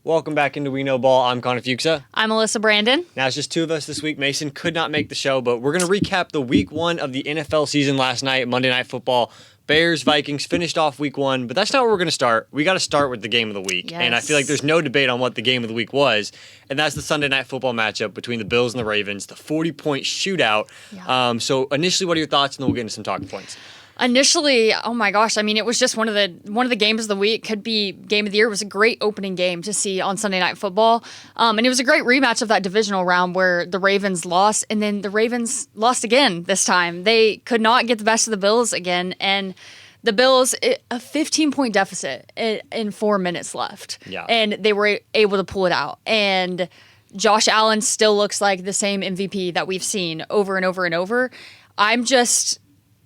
Welcome back into We Know Ball. I'm Connor Fuchsa. I'm Alyssa Brandon. Now it's just two of us this week. Mason could not make the show, but we're going to recap the week one of the NFL season last night, Monday Night Football. Bears, Vikings finished off week one, but that's not where we're going to start. We got to start with the game of the week. Yes. And I feel like there's no debate on what the game of the week was. And that's the Sunday Night Football matchup between the Bills and the Ravens, the 40-point shootout. Yeah. So initially, what are your thoughts? And then we'll get into some talking points. Initially, oh my gosh, I mean, it was just one of the games of the week, could be game of the year. It was a great opening game to see on Sunday Night Football. And it was a great rematch of that divisional round where the Ravens lost, and then the Ravens lost again this time. They could not get the best of the Bills again, and the Bills, a 15-point deficit in 4 minutes left. Yeah. And they were able to pull it out. And Josh Allen still looks like the same MVP that we've seen over and over and over. I'm just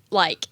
like,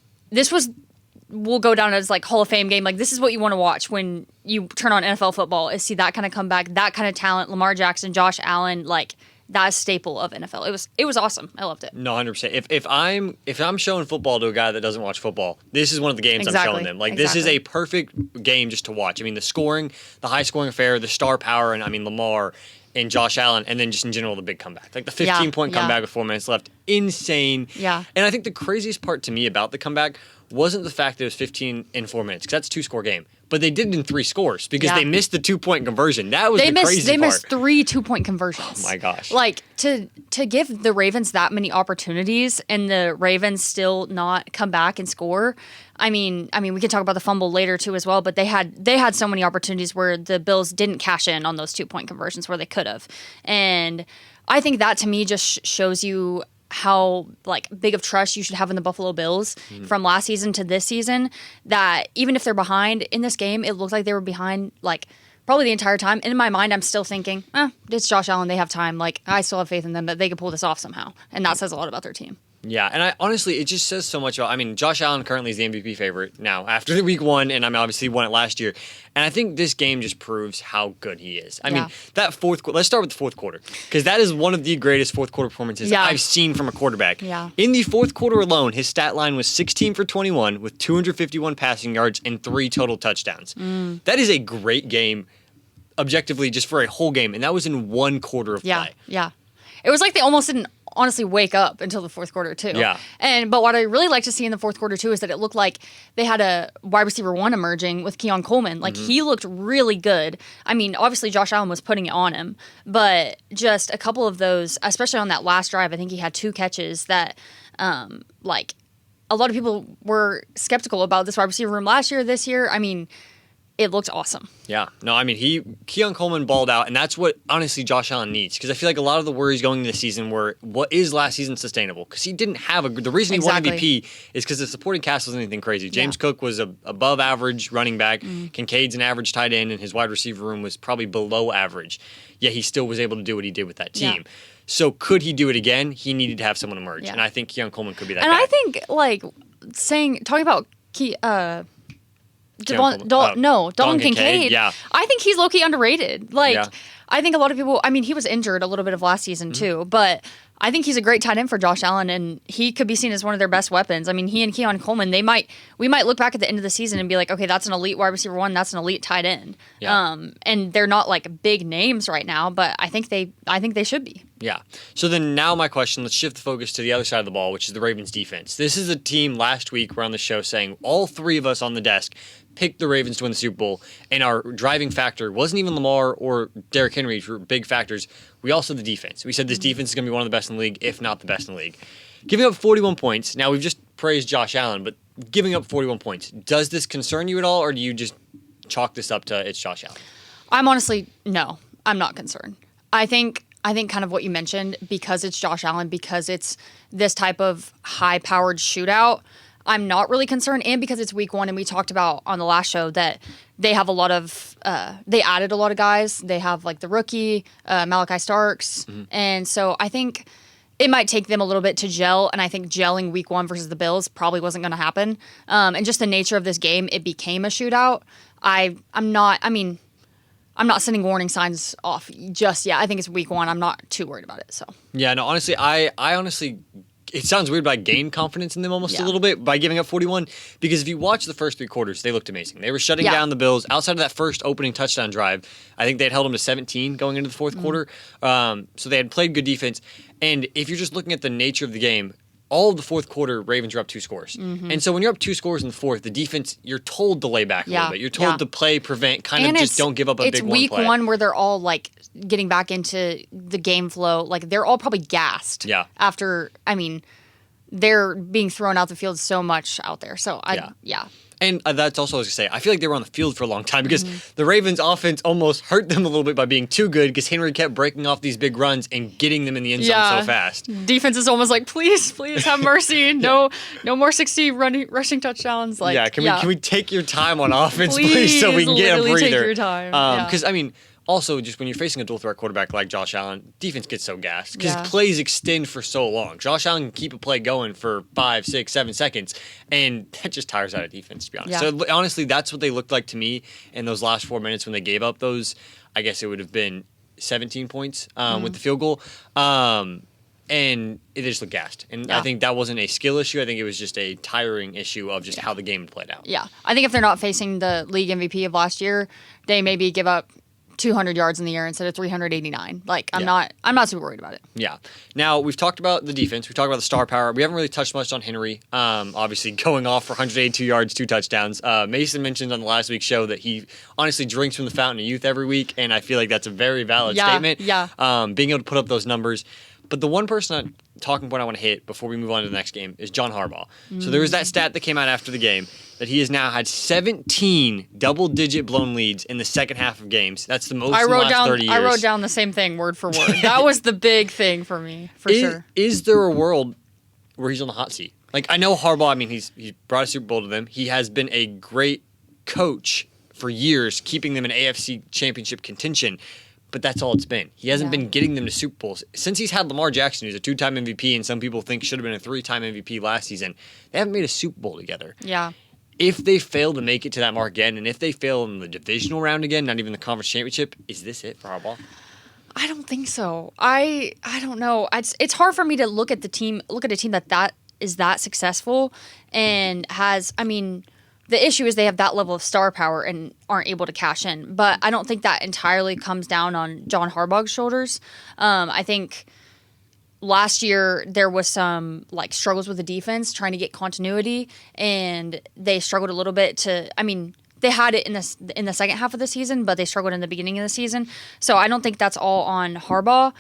will go down as like Hall of Fame game. Like, this is what you want to watch when you turn on NFL football, is see that kind of comeback, that kind of talent. Lamar Jackson, Josh Allen, like, that staple of NFL. It was awesome. I loved it. No, 100%. If I'm showing football to a guy that doesn't watch football, this is one of the games I'm showing them. Like, this is a perfect game just to watch. I mean, the scoring, the high scoring affair, the star power, and I mean Lamar and Josh Allen, and then just in general the big comeback. Like the 15-point comeback with 4 minutes left. Insane. Yeah. And I think the craziest part to me about the comeback wasn't the fact that it was 15 in 4 minutes, because that's a two-score game. But they did it in 3 scores because they missed the 2-point conversion. That was the crazy part. They missed 3 2-point conversions. Oh my gosh. Like, to give the Ravens that many opportunities and the Ravens still not come back and score. I mean, we can talk about the fumble later too as well, but they had so many opportunities where the Bills didn't cash in on those 2-point conversions where they could have. And I think that to me just shows you how like big of trust you should have in the Buffalo Bills from last season to this season, that even if they're behind in this game, it looked like they were behind like probably the entire time. And in my mind, I'm still thinking, it's Josh Allen. They have time. Like, I still have faith in them that they could pull this off somehow. And that says a lot about their team. Yeah, and honestly, it just says so much about, I mean, Josh Allen currently is the MVP favorite now after the week one, and I mean, obviously won it last year. And I think this game just proves how good he is. I mean, that fourth quarter, let's start with the fourth quarter, because that is one of the greatest fourth quarter performances I've seen from a quarterback. Yeah. In the fourth quarter alone, his stat line was 16 for 21 with 251 passing yards and 3 total touchdowns. That is a great game, objectively, just for a whole game, and that was in 1 quarter of play. Yeah. It was like they almost didn't honestly wake up until the fourth quarter too. Yeah. But what I really like to see in the fourth quarter too is that it looked like they had a wide receiver 1 emerging with Keon Coleman. Like, he looked really good. I mean, obviously Josh Allen was putting it on him, but just a couple of those, especially on that last drive, I think he had 2 catches that, like, a lot of people were skeptical about this wide receiver room last year, this year. I mean, it looked awesome. Yeah. No, I mean, Keon Coleman balled out, and that's what, honestly, Josh Allen needs. Because I feel like a lot of the worries going into the season were, what is last season sustainable? Because he didn't have the reason he won MVP is because the supporting cast wasn't anything crazy. James Cook was a above average running back. Kincaid's an average tight end, and his wide receiver room was probably below average. Yet he still was able to do what he did with that team. Yeah. So could he do it again? He needed to have someone emerge. Yeah. And I think Keon Coleman could be that guy. And I think, like, talking about Dalton Kincaid. Yeah. I think he's low-key underrated. Like, I think a lot of people, I mean, he was injured a little bit of last season too, but I think he's a great tight end for Josh Allen, and he could be seen as one of their best weapons. I mean, he and Keon Coleman, we might look back at the end of the season and be like, okay, that's an elite wide receiver 1, that's an elite tight end. Yeah. And they're not like big names right now, but I think they should be. Yeah. So then now my question, let's shift the focus to the other side of the ball, which is the Ravens defense. This is a team last week we're on the show saying all 3 of us on the desk picked the Ravens to win the Super Bowl, and our driving factor wasn't even Lamar or Derrick Henry, which were big factors. We also had the defense. We said this defense is going to be one of the best in the league, if not the best in the league. Giving up 41 points. Now, we've just praised Josh Allen, but giving up 41 points, does this concern you at all, or do you just chalk this up to it's Josh Allen? I'm not concerned. I think kind of what you mentioned, because it's Josh Allen, because it's this type of high-powered shootout, I'm not really concerned, and because it's week 1, and we talked about on the last show that they have a lot of, they added a lot of guys. They have like the rookie, Malachi Starks, and so I think it might take them a little bit to gel, and I think gelling week 1 versus the Bills probably wasn't going to happen. And just the nature of this game, it became a shootout. I'm not sending warning signs off just yet. I think it's week 1. I'm not too worried about it. So yeah, no, honestly, I honestly it sounds weird, but I gained confidence in them almost a little bit by giving up 41. Because if you watch the first 3 quarters, they looked amazing. They were shutting down the Bills. Outside of that first opening touchdown drive, I think they had held them to 17 going into the fourth quarter. So they had played good defense. And if you're just looking at the nature of the game, all of the fourth quarter, Ravens were up 2 scores. And so when you're up 2 scores in the fourth, the defense, you're told to lay back a little bit. You're told to play, prevent, just don't give up a big one play. It's week 1 where they're all, like, getting back into the game flow. Like, they're all probably gassed. After, I mean, they're being thrown out the field so much out there. So, And that's also what I was going to say. I feel like they were on the field for a long time because the Ravens' offense almost hurt them a little bit by being too good because Henry kept breaking off these big runs and getting them in the end zone so fast. Defense is almost like, please have mercy. No more 60 rushing touchdowns. Like, can we take your time on offense, please, so we can get a breather? Take your time. Because, I mean, also, just when you're facing a dual-threat quarterback like Josh Allen, defense gets so gassed because plays extend for so long. Josh Allen can keep a play going for 5, 6, 7 seconds, and that just tires out of defense, to be honest. So, honestly, that's what they looked like to me in those last 4 minutes when they gave up those. I guess it would have been 17 points with the field goal. And they just looked gassed. And I think that wasn't a skill issue. I think it was just a tiring issue of just how the game had played out. Yeah. I think if they're not facing the league MVP of last year, they maybe give up 200 yards in the air instead of 389. Like, I'm not super worried about it. Yeah. Now, we've talked about the defense. We've talked about the star power. We haven't really touched much on Henry. Obviously, going off for 182 yards, 2 touchdowns. Mason mentioned on the last week's show that he honestly drinks from the fountain of youth every week, and I feel like that's a very valid statement. Being able to put up those numbers. But the one talking point I want to hit before we move on to the next game is John Harbaugh. So there was that stat that came out after the game that he has now had 17 double-digit blown leads in the second half of games. That's the most in the last 30 years. I wrote down the same thing word for word. That was the big thing for me, for sure. Is there a world where he's on the hot seat? Like, I know Harbaugh, I mean, he's brought a Super Bowl to them. He has been a great coach for years, keeping them in AFC championship contention. But that's all it's been. He hasn't been getting them to Super Bowls. Since he's had Lamar Jackson, who's a 2-time MVP, and some people think should have been a 3-time MVP last season, they haven't made a Super Bowl together. Yeah. If they fail to make it to that mark again, and if they fail in the divisional round again, not even the conference championship, is this it for Harbaugh? I don't think so. I don't know. It's hard for me to look at a team that is that successful and has, I mean, the issue is they have that level of star power and aren't able to cash in. But I don't think that entirely comes down on John Harbaugh's shoulders. I think last year there was some like struggles with the defense trying to get continuity, and they struggled a little bit to. I mean, they had it in the second half of the season, but they struggled in the beginning of the season. So I don't think that's all on Harbaugh.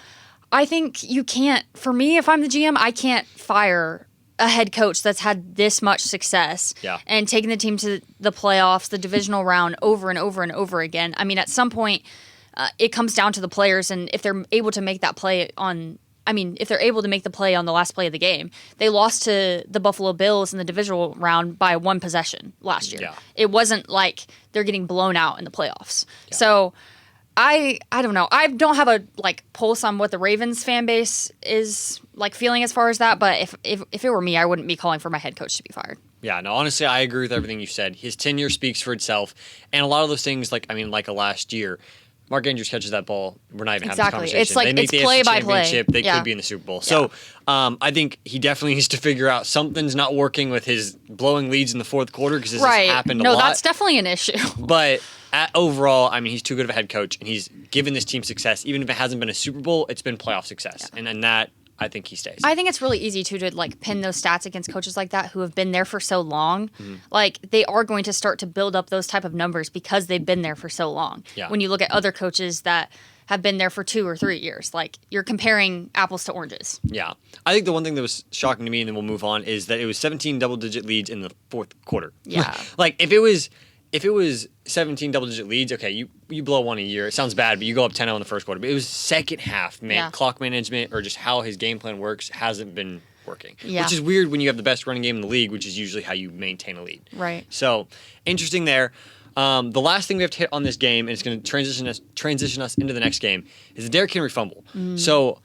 I think you can't. For me, if I'm the GM, I can't fire a head coach that's had this much success and taking the team to the playoffs, the divisional round over and over and over again. I mean, at some point, it comes down to the players, and if they're able to make that play if they're able to make the play on the last play of the game. They lost to the Buffalo Bills in the divisional round by 1 possession last year. It wasn't like they're getting blown out in the playoffs. So I don't know. I don't have a pulse on what the Ravens fan base is feeling as far as that, but if it were me, I wouldn't be calling for my head coach to be fired. Yeah, no, honestly, I agree with everything you said. His tenure speaks for itself, and a lot of those things, like last year, Mark Andrews catches that ball, we're not even having this conversation. It's like, they make it's the play AFC by play. Championship, they could be in the Super Bowl. So I think he definitely needs to figure out something's not working with his blowing leads in the fourth quarter, because this has happened a lot. No, that's definitely an issue. But overall, I mean, he's too good of a head coach, and he's given this team success. Even if it hasn't been a Super Bowl, it's been playoff success. And that, I think he stays. I think it's really easy to pin those stats against coaches like that who have been there for so long. They are going to start to build up those type of numbers because they've been there for so long. When you look at other coaches that have been there for 2 or 3 years, you're comparing apples to oranges. Yeah. I think the one thing that was shocking to me, and then we'll move on, is that it was 17 double-digit leads in the fourth quarter. Yeah. If it was 17 double-digit leads, okay, you blow one a year. It sounds bad, but you go up 10-0 in the first quarter. But it was second half, man. Clock management or just how his game plan works hasn't been working. Which is weird when you have the best running game in the league, which is usually how you maintain a lead. Right. So, interesting there. The last thing we have to hit on this game, and it's going to transition us into the next game, is the Derrick Henry fumble. So,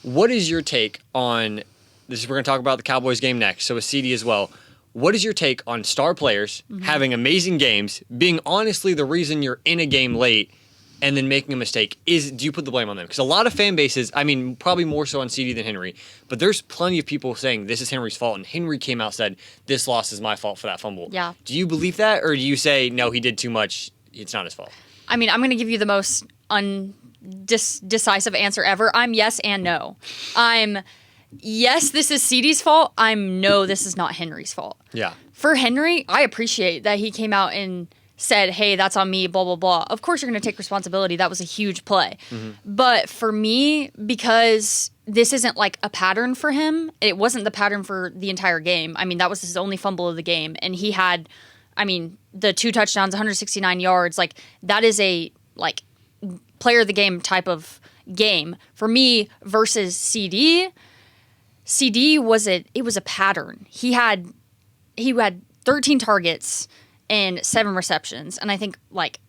what is your take on this? We're going to talk about the Cowboys game next, so with CD as well. What is your take on star players having amazing games, being honestly the reason you're in a game late, and then making a mistake, do you put the blame on them? Because a lot of fan bases, I mean, probably more so on CD than Henry, but there's plenty of people saying this is Henry's fault, and Henry came out and said, this loss is my fault for that fumble. Yeah. Do you believe that, or do you say, no, he did too much, it's not his fault? I mean, I'm going to give you the most decisive answer ever. I'm yes and no. I'm yes, this is CD's fault. I'm no, this is not Henry's fault. Yeah. For Henry, I appreciate that he came out and said, hey, that's on me, blah, blah, blah. Of course you're going to take responsibility. That was a huge play. Mm-hmm. But for me, because this isn't like a pattern for him, it wasn't the pattern for the entire game. I mean, that was his only fumble of the game. And he had, I mean, the 2 touchdowns, 169 yards. Like, that is a, like, player of the game type of game. For me, versus CD was it was a pattern. He had 13 targets and 7 receptions, and I think like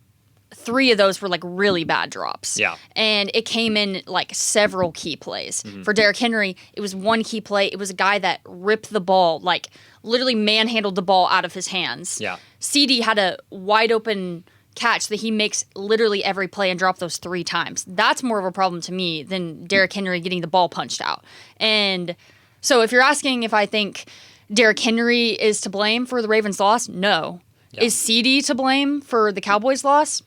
3 of those were like really bad drops. Yeah. And it came in like several key plays. Mm-hmm. For Derrick Henry, it was one key play. It was a guy that ripped the ball, like literally manhandled the ball out of his hands. Yeah. CD had a wide open catch that he makes literally every play and drop those 3 times. That's more of a problem to me than Derrick Henry getting the ball punched out. And so if you're asking if I think Derrick Henry is to blame for the Ravens' loss, no. Yeah. Is CD to blame for the Cowboys' loss?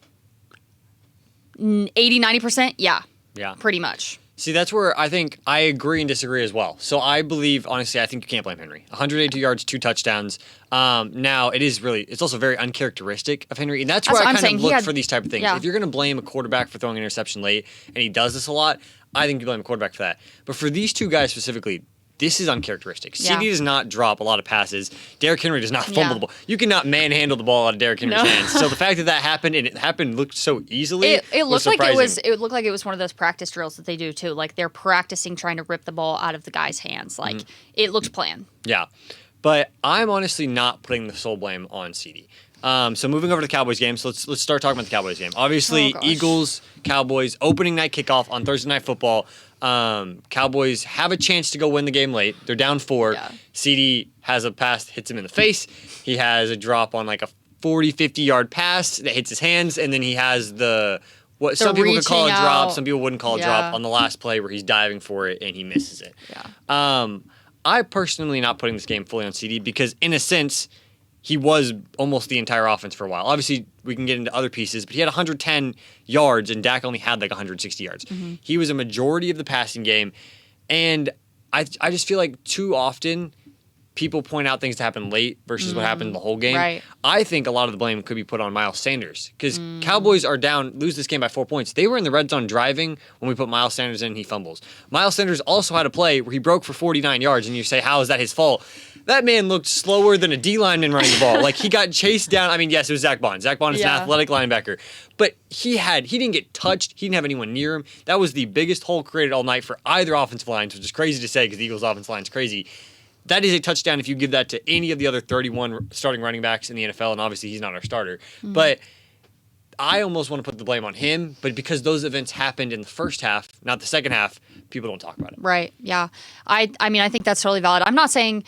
80-90%? Yeah. Yeah. Pretty much. See, that's where I think I agree and disagree as well. So I believe, honestly, I think you can't blame Henry. 182 yards, 2 touchdowns. Now, it's also very uncharacteristic of Henry. And that's where I kind of look for these type of things. Yeah. If you're going to blame a quarterback for throwing an interception late, and he does this a lot, I think you blame a quarterback for that. But for these 2 guys specifically, this is uncharacteristic. Yeah. CD does not drop a lot of passes. Derrick Henry does not fumble the ball. You cannot manhandle the ball out of Derrick Henry's hands. So the fact that happened, and it happened looked so easily, it looked like it looked like it was one of those practice drills that they do too. Like they're practicing trying to rip the ball out of the guy's hands. Like it looked planned. Yeah. But I'm honestly not putting the sole blame on CD. So moving over to the Cowboys game, so let's start talking about the Cowboys game. Obviously, Eagles, Cowboys, opening night kickoff on Thursday Night Football. Cowboys have a chance to go win the game late. They're down 4. Yeah. CD has a pass that hits him in the face. He has a drop on like a 40, 50-yard pass that hits his hands, and then he has what some people could call a drop, some people wouldn't call a drop on the last play where he's diving for it and he misses it. Yeah. I personally not putting this game fully on CD because in a sense he was almost the entire offense for a while. Obviously, we can get into other pieces, but he had 110 yards, and Dak only had like 160 yards. Mm-hmm. He was a majority of the passing game, and I just feel like too often people point out things that happen late versus what happened the whole game. Right. I think a lot of the blame could be put on Miles Sanders because Cowboys are down, lose this game by 4 points. They were in the red zone driving when we put Miles Sanders in and he fumbles. Miles Sanders also had a play where he broke for 49 yards, and you say, how is that his fault? That man looked slower than a D lineman running the ball. Like, he got chased down. I mean, yes, it was Zach Bond. Zach Bond is an athletic linebacker. But he didn't get touched. He didn't have anyone near him. That was the biggest hole created all night for either offensive lines, which is crazy to say because the Eagles' offensive line is crazy. That is a touchdown if you give that to any of the other 31 starting running backs in the NFL, and obviously he's not our starter. Mm-hmm. But I almost want to put the blame on him, but because those events happened in the first half, not the second half, people don't talk about it. Right, yeah. I mean, I think that's totally valid. I'm not saying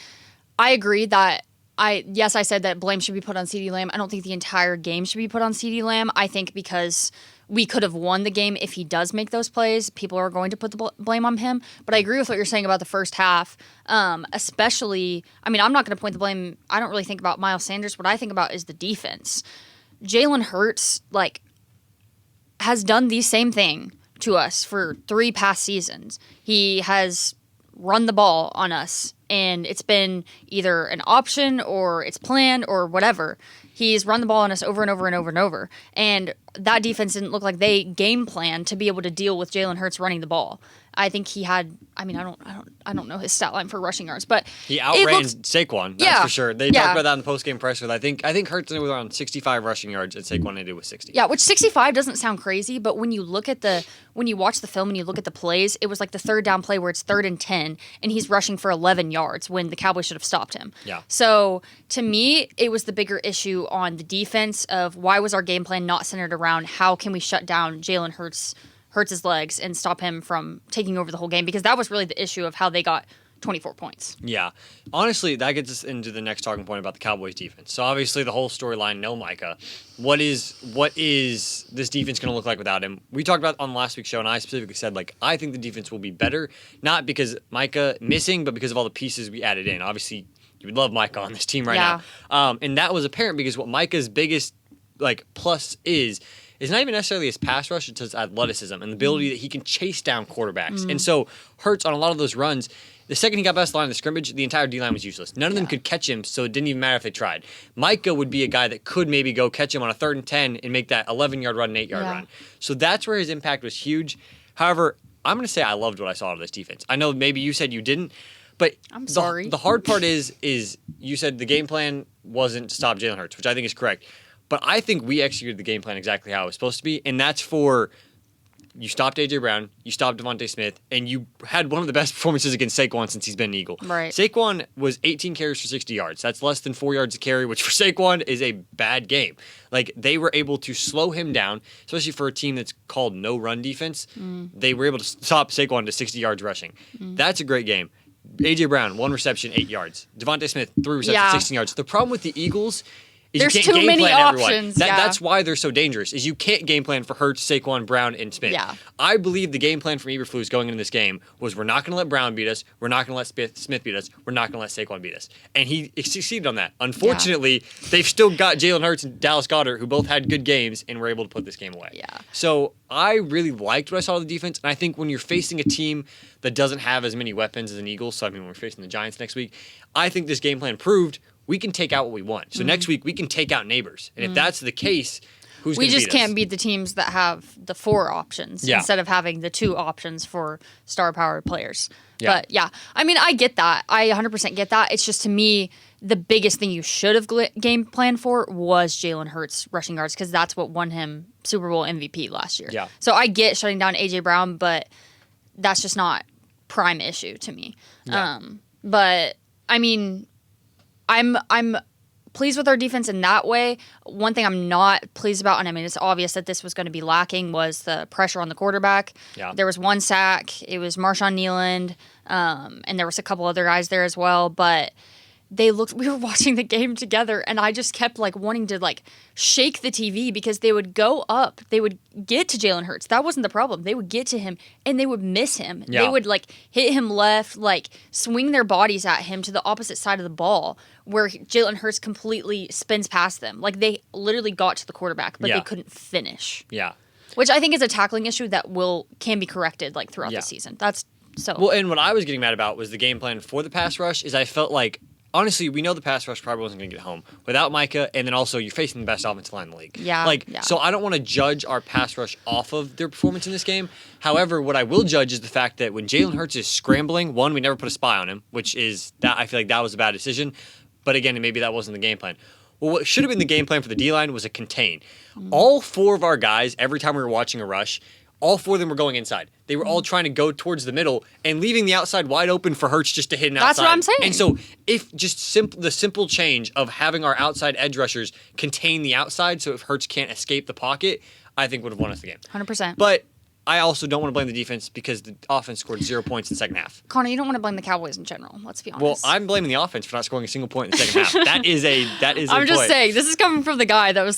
I agree that I said that blame should be put on CeeDee Lamb. I don't think the entire game should be put on CeeDee Lamb. I think because we could have won the game if he does make those plays, people are going to put the blame on him. But I agree with what you're saying about the first half, especially, I mean, I'm not going to point the blame. I don't really think about Miles Sanders. What I think about is the defense. Jalen Hurts, like, has done the same thing to us for 3 past seasons. He has run the ball on us, and it's been either an option or it's planned or whatever. He's run the ball on us over and over and over and over. And that defense didn't look like they game planned to be able to deal with Jalen Hurts running the ball. I think he had, I mean, I don't know his stat line for rushing yards, but he outran Saquon, that's for sure. They talked about that in the post-game presser. I think Hurts was around 65 rushing yards and Saquon ended with 60. Yeah, which 65 doesn't sound crazy, but when you watch the film and you look at the plays, it was like the third down play where it's 3rd and 10 and he's rushing for 11 yards when the Cowboys should have stopped him. Yeah. So to me, it was the bigger issue on the defense of why was our game plan not centered around how can we shut down Jalen Hurts' legs and stop him from taking over the whole game, because that was really the issue of how they got 24 points. Yeah. Honestly, that gets us into the next talking point about the Cowboys defense. So obviously the whole storyline, no Micah. What is this defense going to look like without him? We talked about on last week's show, and I specifically said, I think the defense will be better, not because Micah missing, but because of all the pieces we added in. Obviously, you would love Micah on this team right now. And that was apparent because what Micah's biggest plus is not even necessarily his pass rush, it's his athleticism and the ability that he can chase down quarterbacks. And so Hurts on a lot of those runs, the second he got past the line of the scrimmage, the entire D-line was useless. None of them could catch him, so it didn't even matter if they tried. Micah would be a guy that could maybe go catch him on a 3rd and 10 and make that 11-yard run, an 8-yard run. So that's where his impact was huge. However, I'm going to say I loved what I saw out of this defense. I know maybe you said you didn't, but I'm sorry. The hard part is you said the game plan wasn't to stop Jalen Hurts, which I think is correct. But I think we executed the game plan exactly how it was supposed to be, and that's for you stopped A.J. Brown, you stopped Devontae Smith, and you had one of the best performances against Saquon since he's been an Eagle. Right. Saquon was 18 carries for 60 yards. That's less than 4 yards a carry, which for Saquon is a bad game. They were able to slow him down, especially for a team that's called no run defense. They were able to stop Saquon to 60 yards rushing. That's a great game. A.J. Brown, 1 reception, 8 yards. Devontae Smith, 3 receptions, 16 yards. The problem with the Eagles is there's you can't too game many plan options. Everyone. That's why they're so dangerous. Is you can't game plan for Hurts, Saquon, Brown, and Smith. Yeah. I believe the game plan from Eberflus going into this game was we're not going to let Brown beat us. We're not going to let Smith beat us. We're not going to let Saquon beat us. And he succeeded on that. Unfortunately, they've still got Jalen Hurts and Dallas Goedert, who both had good games and were able to put this game away. Yeah. So I really liked what I saw of the defense. And I think when you're facing a team that doesn't have as many weapons as an Eagles, so I mean when we're facing the Giants next week, I think this game plan proved we can take out what we want. So next week we can take out neighbors. And if that's the case, who's going to beat us? We just can't beat the teams that have the 4 options instead of having the 2 options for star-powered players. Yeah. But yeah, I mean, I get that. I 100% get that. It's just, to me, the biggest thing you should have game planned for was Jalen Hurts rushing yards, because that's what won him Super Bowl MVP last year. Yeah. So I get shutting down A.J. Brown, but that's just not prime issue to me. Yeah. But, I mean, I'm pleased with our defense in that way. One thing I'm not pleased about, and I mean, it's obvious that this was going to be lacking, was the pressure on the quarterback. Yeah. There was 1 sack. It was Marshawn Nealand, and there was a couple other guys there as well. But we were watching the game together, and I just kept wanting to shake the TV, because they would go up, they would get to Jalen Hurts. That wasn't the problem. They would get to him and they would miss him. Yeah. They would hit him left, swing their bodies at him to the opposite side of the ball, where Jalen Hurts completely spins past them. They literally got to the quarterback, but they couldn't finish. Yeah. Which I think is a tackling issue that can be corrected throughout the season. That's so. Well, and what I was getting mad about was the game plan for the pass rush. Is I felt honestly, we know the pass rush probably wasn't going to get home without Micah, and then also you're facing the best offensive line in the league. Yeah. So I don't want to judge our pass rush off of their performance in this game. However, what I will judge is the fact that when Jalen Hurts is scrambling, one, we never put a spy on him, which is that I feel like that was a bad decision. But again, maybe that wasn't the game plan. Well, what should have been the game plan for the D-line was a contain. All 4 of our guys, every time we were watching a rush, all 4 of them were going inside. They were all trying to go towards the middle and leaving the outside wide open for Hurts just to hit an outside. That's what I'm saying. And so if just the simple change of having our outside edge rushers contain the outside, so if Hurts can't escape the pocket, I think would have won us the game. 100%. But I also don't want to blame the defense, because the offense scored 0 points in the second half. Connor, you don't want to blame the Cowboys in general. Let's be honest. Well, I'm blaming the offense for not scoring a single point in the second half. That is I'm just saying, this is coming from the guy that was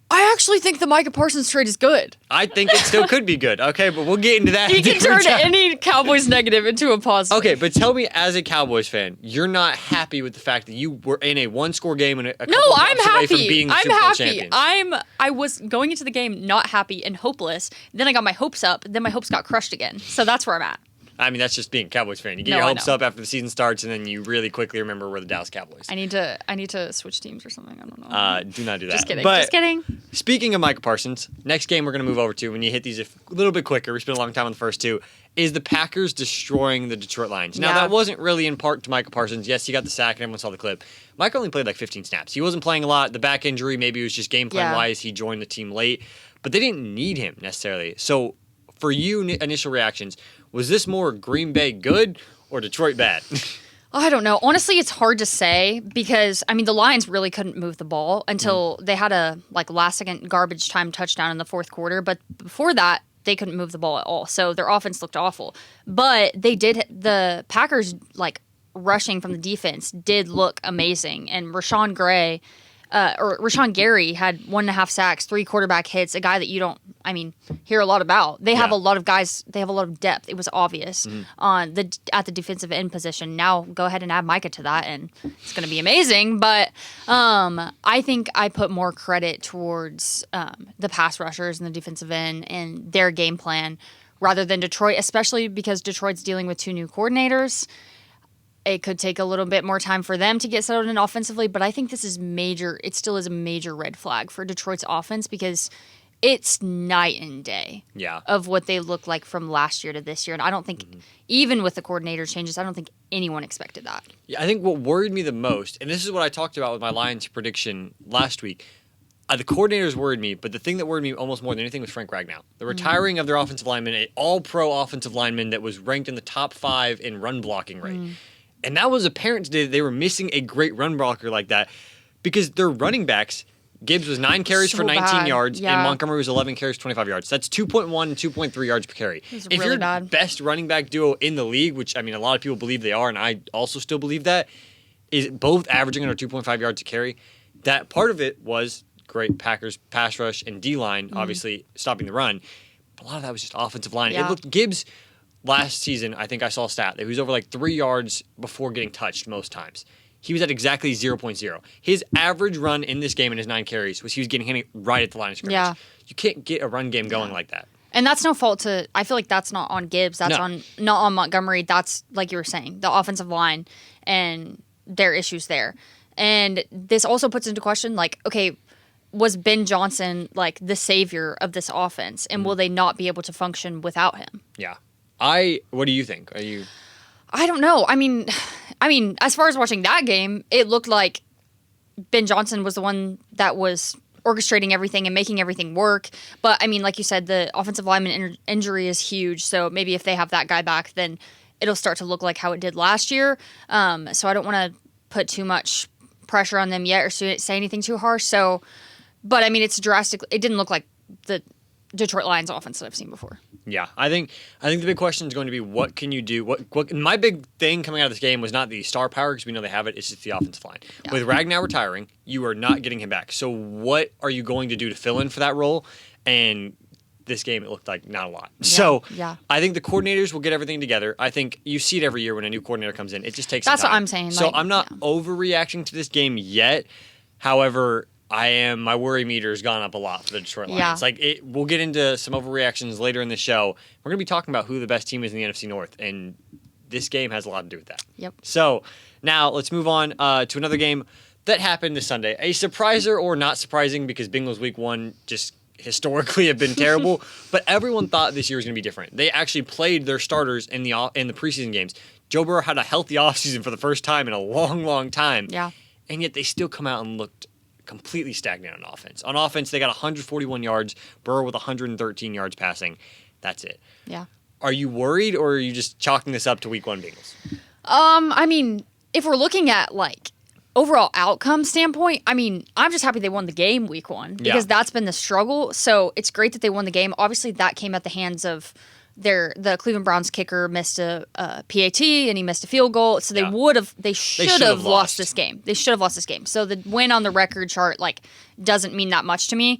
I actually think the Micah Parsons trade is good. I think it still could be good. Okay, but we'll get into that. He can turn any Cowboys negative into a positive. Okay, but tell me, as a Cowboys fan, you're not happy with the fact that you were in a 1-score game and a couple No, of I'm drops away from happy. being the I'm Super Bowl happy. champions. I was going into the game not happy and hopeless. Then I got my hopes up. Then my hopes got crushed again. So that's where I'm at. I mean, that's just being a Cowboys fan. You get No, your I hopes know. up after the season starts, and then you really quickly remember we're the Dallas Cowboys. I need to switch teams or something. I don't know. Do not do that. Just kidding. But Just kidding. Speaking of Micah Parsons, next game we're going to move over to, when you hit these a little bit quicker, we spent a long time on the first 2, is the Packers destroying the Detroit Lions. Now, that wasn't really in part to Micah Parsons. Yes, he got the sack, and everyone saw the clip. Micah only played 15 snaps. He wasn't playing a lot. The back injury, maybe it was just game plan-wise. He joined the team late. But they didn't need him, necessarily. So, for you, initial reactions, was this more Green Bay good or Detroit bad? I don't know. Honestly, it's hard to say, because the Lions really couldn't move the ball until they had a last second garbage time touchdown in the 4th quarter. But before that, they couldn't move the ball at all. So their offense looked awful. But the Packers, like, rushing from the defense did look amazing. And Rashawn Gary had 1.5 sacks, 3 quarterback hits, a guy that you don't, hear a lot about. They have a lot of guys, they have a lot of depth. It was obvious at the defensive end position. Now go ahead and add Micah to that, and it's going to be amazing. But I think I put more credit towards the pass rushers and the defensive end and their game plan rather than Detroit, especially because Detroit's dealing with 2 new coordinators. It could take a little bit more time for them to get settled in offensively, but I think this is major. It still is a major red flag for Detroit's offense because it's night and day of what they look like from last year to this year. And I don't think, even with the coordinator changes, I don't think anyone expected that. Yeah, I think what worried me the most, and this is what I talked about with my Lions prediction last week, the coordinators worried me, but the thing that worried me almost more than anything was Frank Ragnow. The retiring of their offensive lineman, an all-pro offensive lineman that was ranked in the top 5 in run blocking rate. And that was apparent today that they were missing a great run blocker like that because their running backs, Gibbs was 9 carries for 19 yards, and Montgomery was 11 carries for 25 yards. That's 2.1 and 2.3 yards per carry. If really you're bad. Best running back duo in the league, which, a lot of people believe they are, and I also still believe that, is both averaging under 2.5 yards a carry. That part of it was great Packers pass rush and D-line, obviously stopping the run. But a lot of that was just offensive line. It looked Gibbs... Last season, I think I saw a stat that he was over like 3 yards before getting touched most times. He was at exactly 0.0. His average run in this game in his 9 carries was he was getting hit right at the line of scrimmage. Yeah. You can't get a run game going like that. And that's no fault to. I feel like that's not on Gibbs. That's not on Montgomery. That's, like you were saying, the offensive line and their issues there. And this also puts into question, like, okay, was Ben Johnson like the savior of this offense, and will they not be able to function without him? Yeah. What do you think? I don't know. I mean, as far as watching that game, it looked like Ben Johnson was the one that was orchestrating everything and making everything work. But like you said, the offensive lineman injury is huge. So maybe if they have that guy back, then it'll start to look like how it did last year. So I don't want to put too much pressure on them yet or say anything too harsh. So, but it's drastic. It didn't look like the Detroit Lions offense that I've seen before. Yeah, I think the big question is going to be what can you do? What my big thing coming out of this game was not the star power because we know they have it. It's just the offensive line. Yeah. With Ragnow retiring, you are not getting him back. So what are you going to do to fill in for that role? And this game, it looked like not a lot. Yeah, so I think the coordinators will get everything together. I think you see it every year when a new coordinator comes in. It just takes. That's some time. What I'm saying. So I'm not overreacting to this game yet. However, my worry meter has gone up a lot for the Detroit Lions. Yeah. We'll get into some overreactions later in the show. We're going to be talking about who the best team is in the NFC North, and this game has a lot to do with that. Yep. So now let's move on to another game that happened this Sunday. A surpriser or not surprising because Bengals Week 1 just historically have been terrible, but everyone thought this year was going to be different. They actually played their starters in the preseason games. Joe Burrow had a healthy offseason for the first time in a long, long time. Yeah. And yet they still come out and looked completely stagnant on offense. On offense, they got 141 yards, Burrow with 113 yards passing. That's it. Yeah. Are you worried, or are you just chalking this up to Week 1 Bengals? If we're looking at, like, overall outcome standpoint, I'm just happy they won the game Week 1 because that's been the struggle. So it's great that they won the game. Obviously, that came at the hands of the Cleveland Browns kicker missed a PAT and he missed a field goal. So they should have lost this game. They should have lost this game. So the win on the record chart doesn't mean that much to me.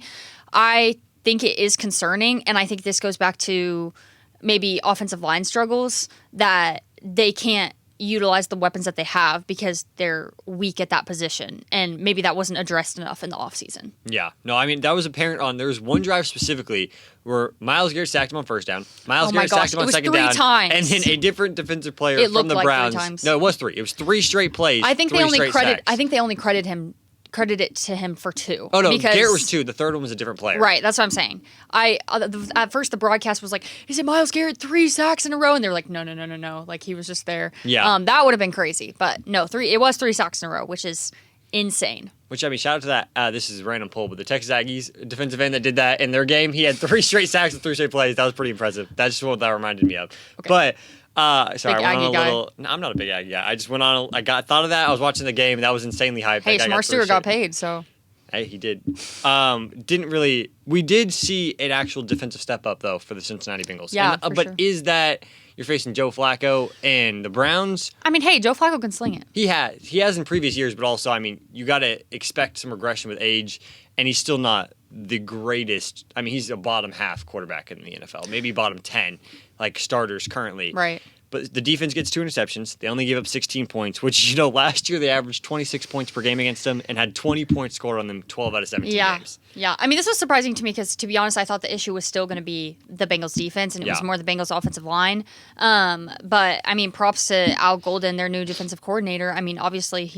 I think it is concerning, and I think this goes back to maybe offensive line struggles that they can't utilize the weapons that they have because they're weak at that position, and maybe that wasn't addressed enough in the offseason. Yeah. No, that was apparent there was one drive specifically where Myles Garrett sacked him on first down. Myles Garrett sacked him on second down. Times. And then a different defensive player from the Browns. 3 times. No, it was 3. It was 3 straight plays. I think they only credited it to him for 2. Oh no, Garrett was 2. The third one was a different player. Right, that's what I'm saying. At first the broadcast was like, "Is it Myles Garrett 3 sacks in a row?" And they were like, "No." Like he was just there. Yeah. That would have been crazy, but no, 3. It was 3 sacks in a row, which is insane. Which, shout out to that. This is a random pull, but the Texas Aggies defensive end that did that in their game, he had 3 straight sacks and 3 straight plays. That was pretty impressive. That's just what that reminded me of. Okay. But sorry, big I went Aggie on a guy. little. No, I'm not a big Aggie guy. I just went on. Thought of that. I was watching the game. And that was insanely hyped. Hey, Shamar Stewart got paid, so. Hey, he did. Didn't really. We did see an actual defensive step up though for the Cincinnati Bengals. Yeah, And, for but sure. is that you're facing Joe Flacco and the Browns? I mean, hey, Joe Flacco can sling it. He has in previous years, but also I mean, you got to expect some regression with age, and he's still not the greatest. I mean, he's a bottom half quarterback in the NFL, maybe bottom 10, like starters currently. Right. But the defense gets 2 interceptions. They only give up 16 points, which, last year they averaged 26 points per game against them and had 20 points scored on them 12 out of 17 games. Yeah. I mean, this was surprising to me because, to be honest, I thought the issue was still going to be the Bengals defense, and it was more the Bengals offensive line. But, I mean, props to Al Golden, their new defensive coordinator. I mean, obviously,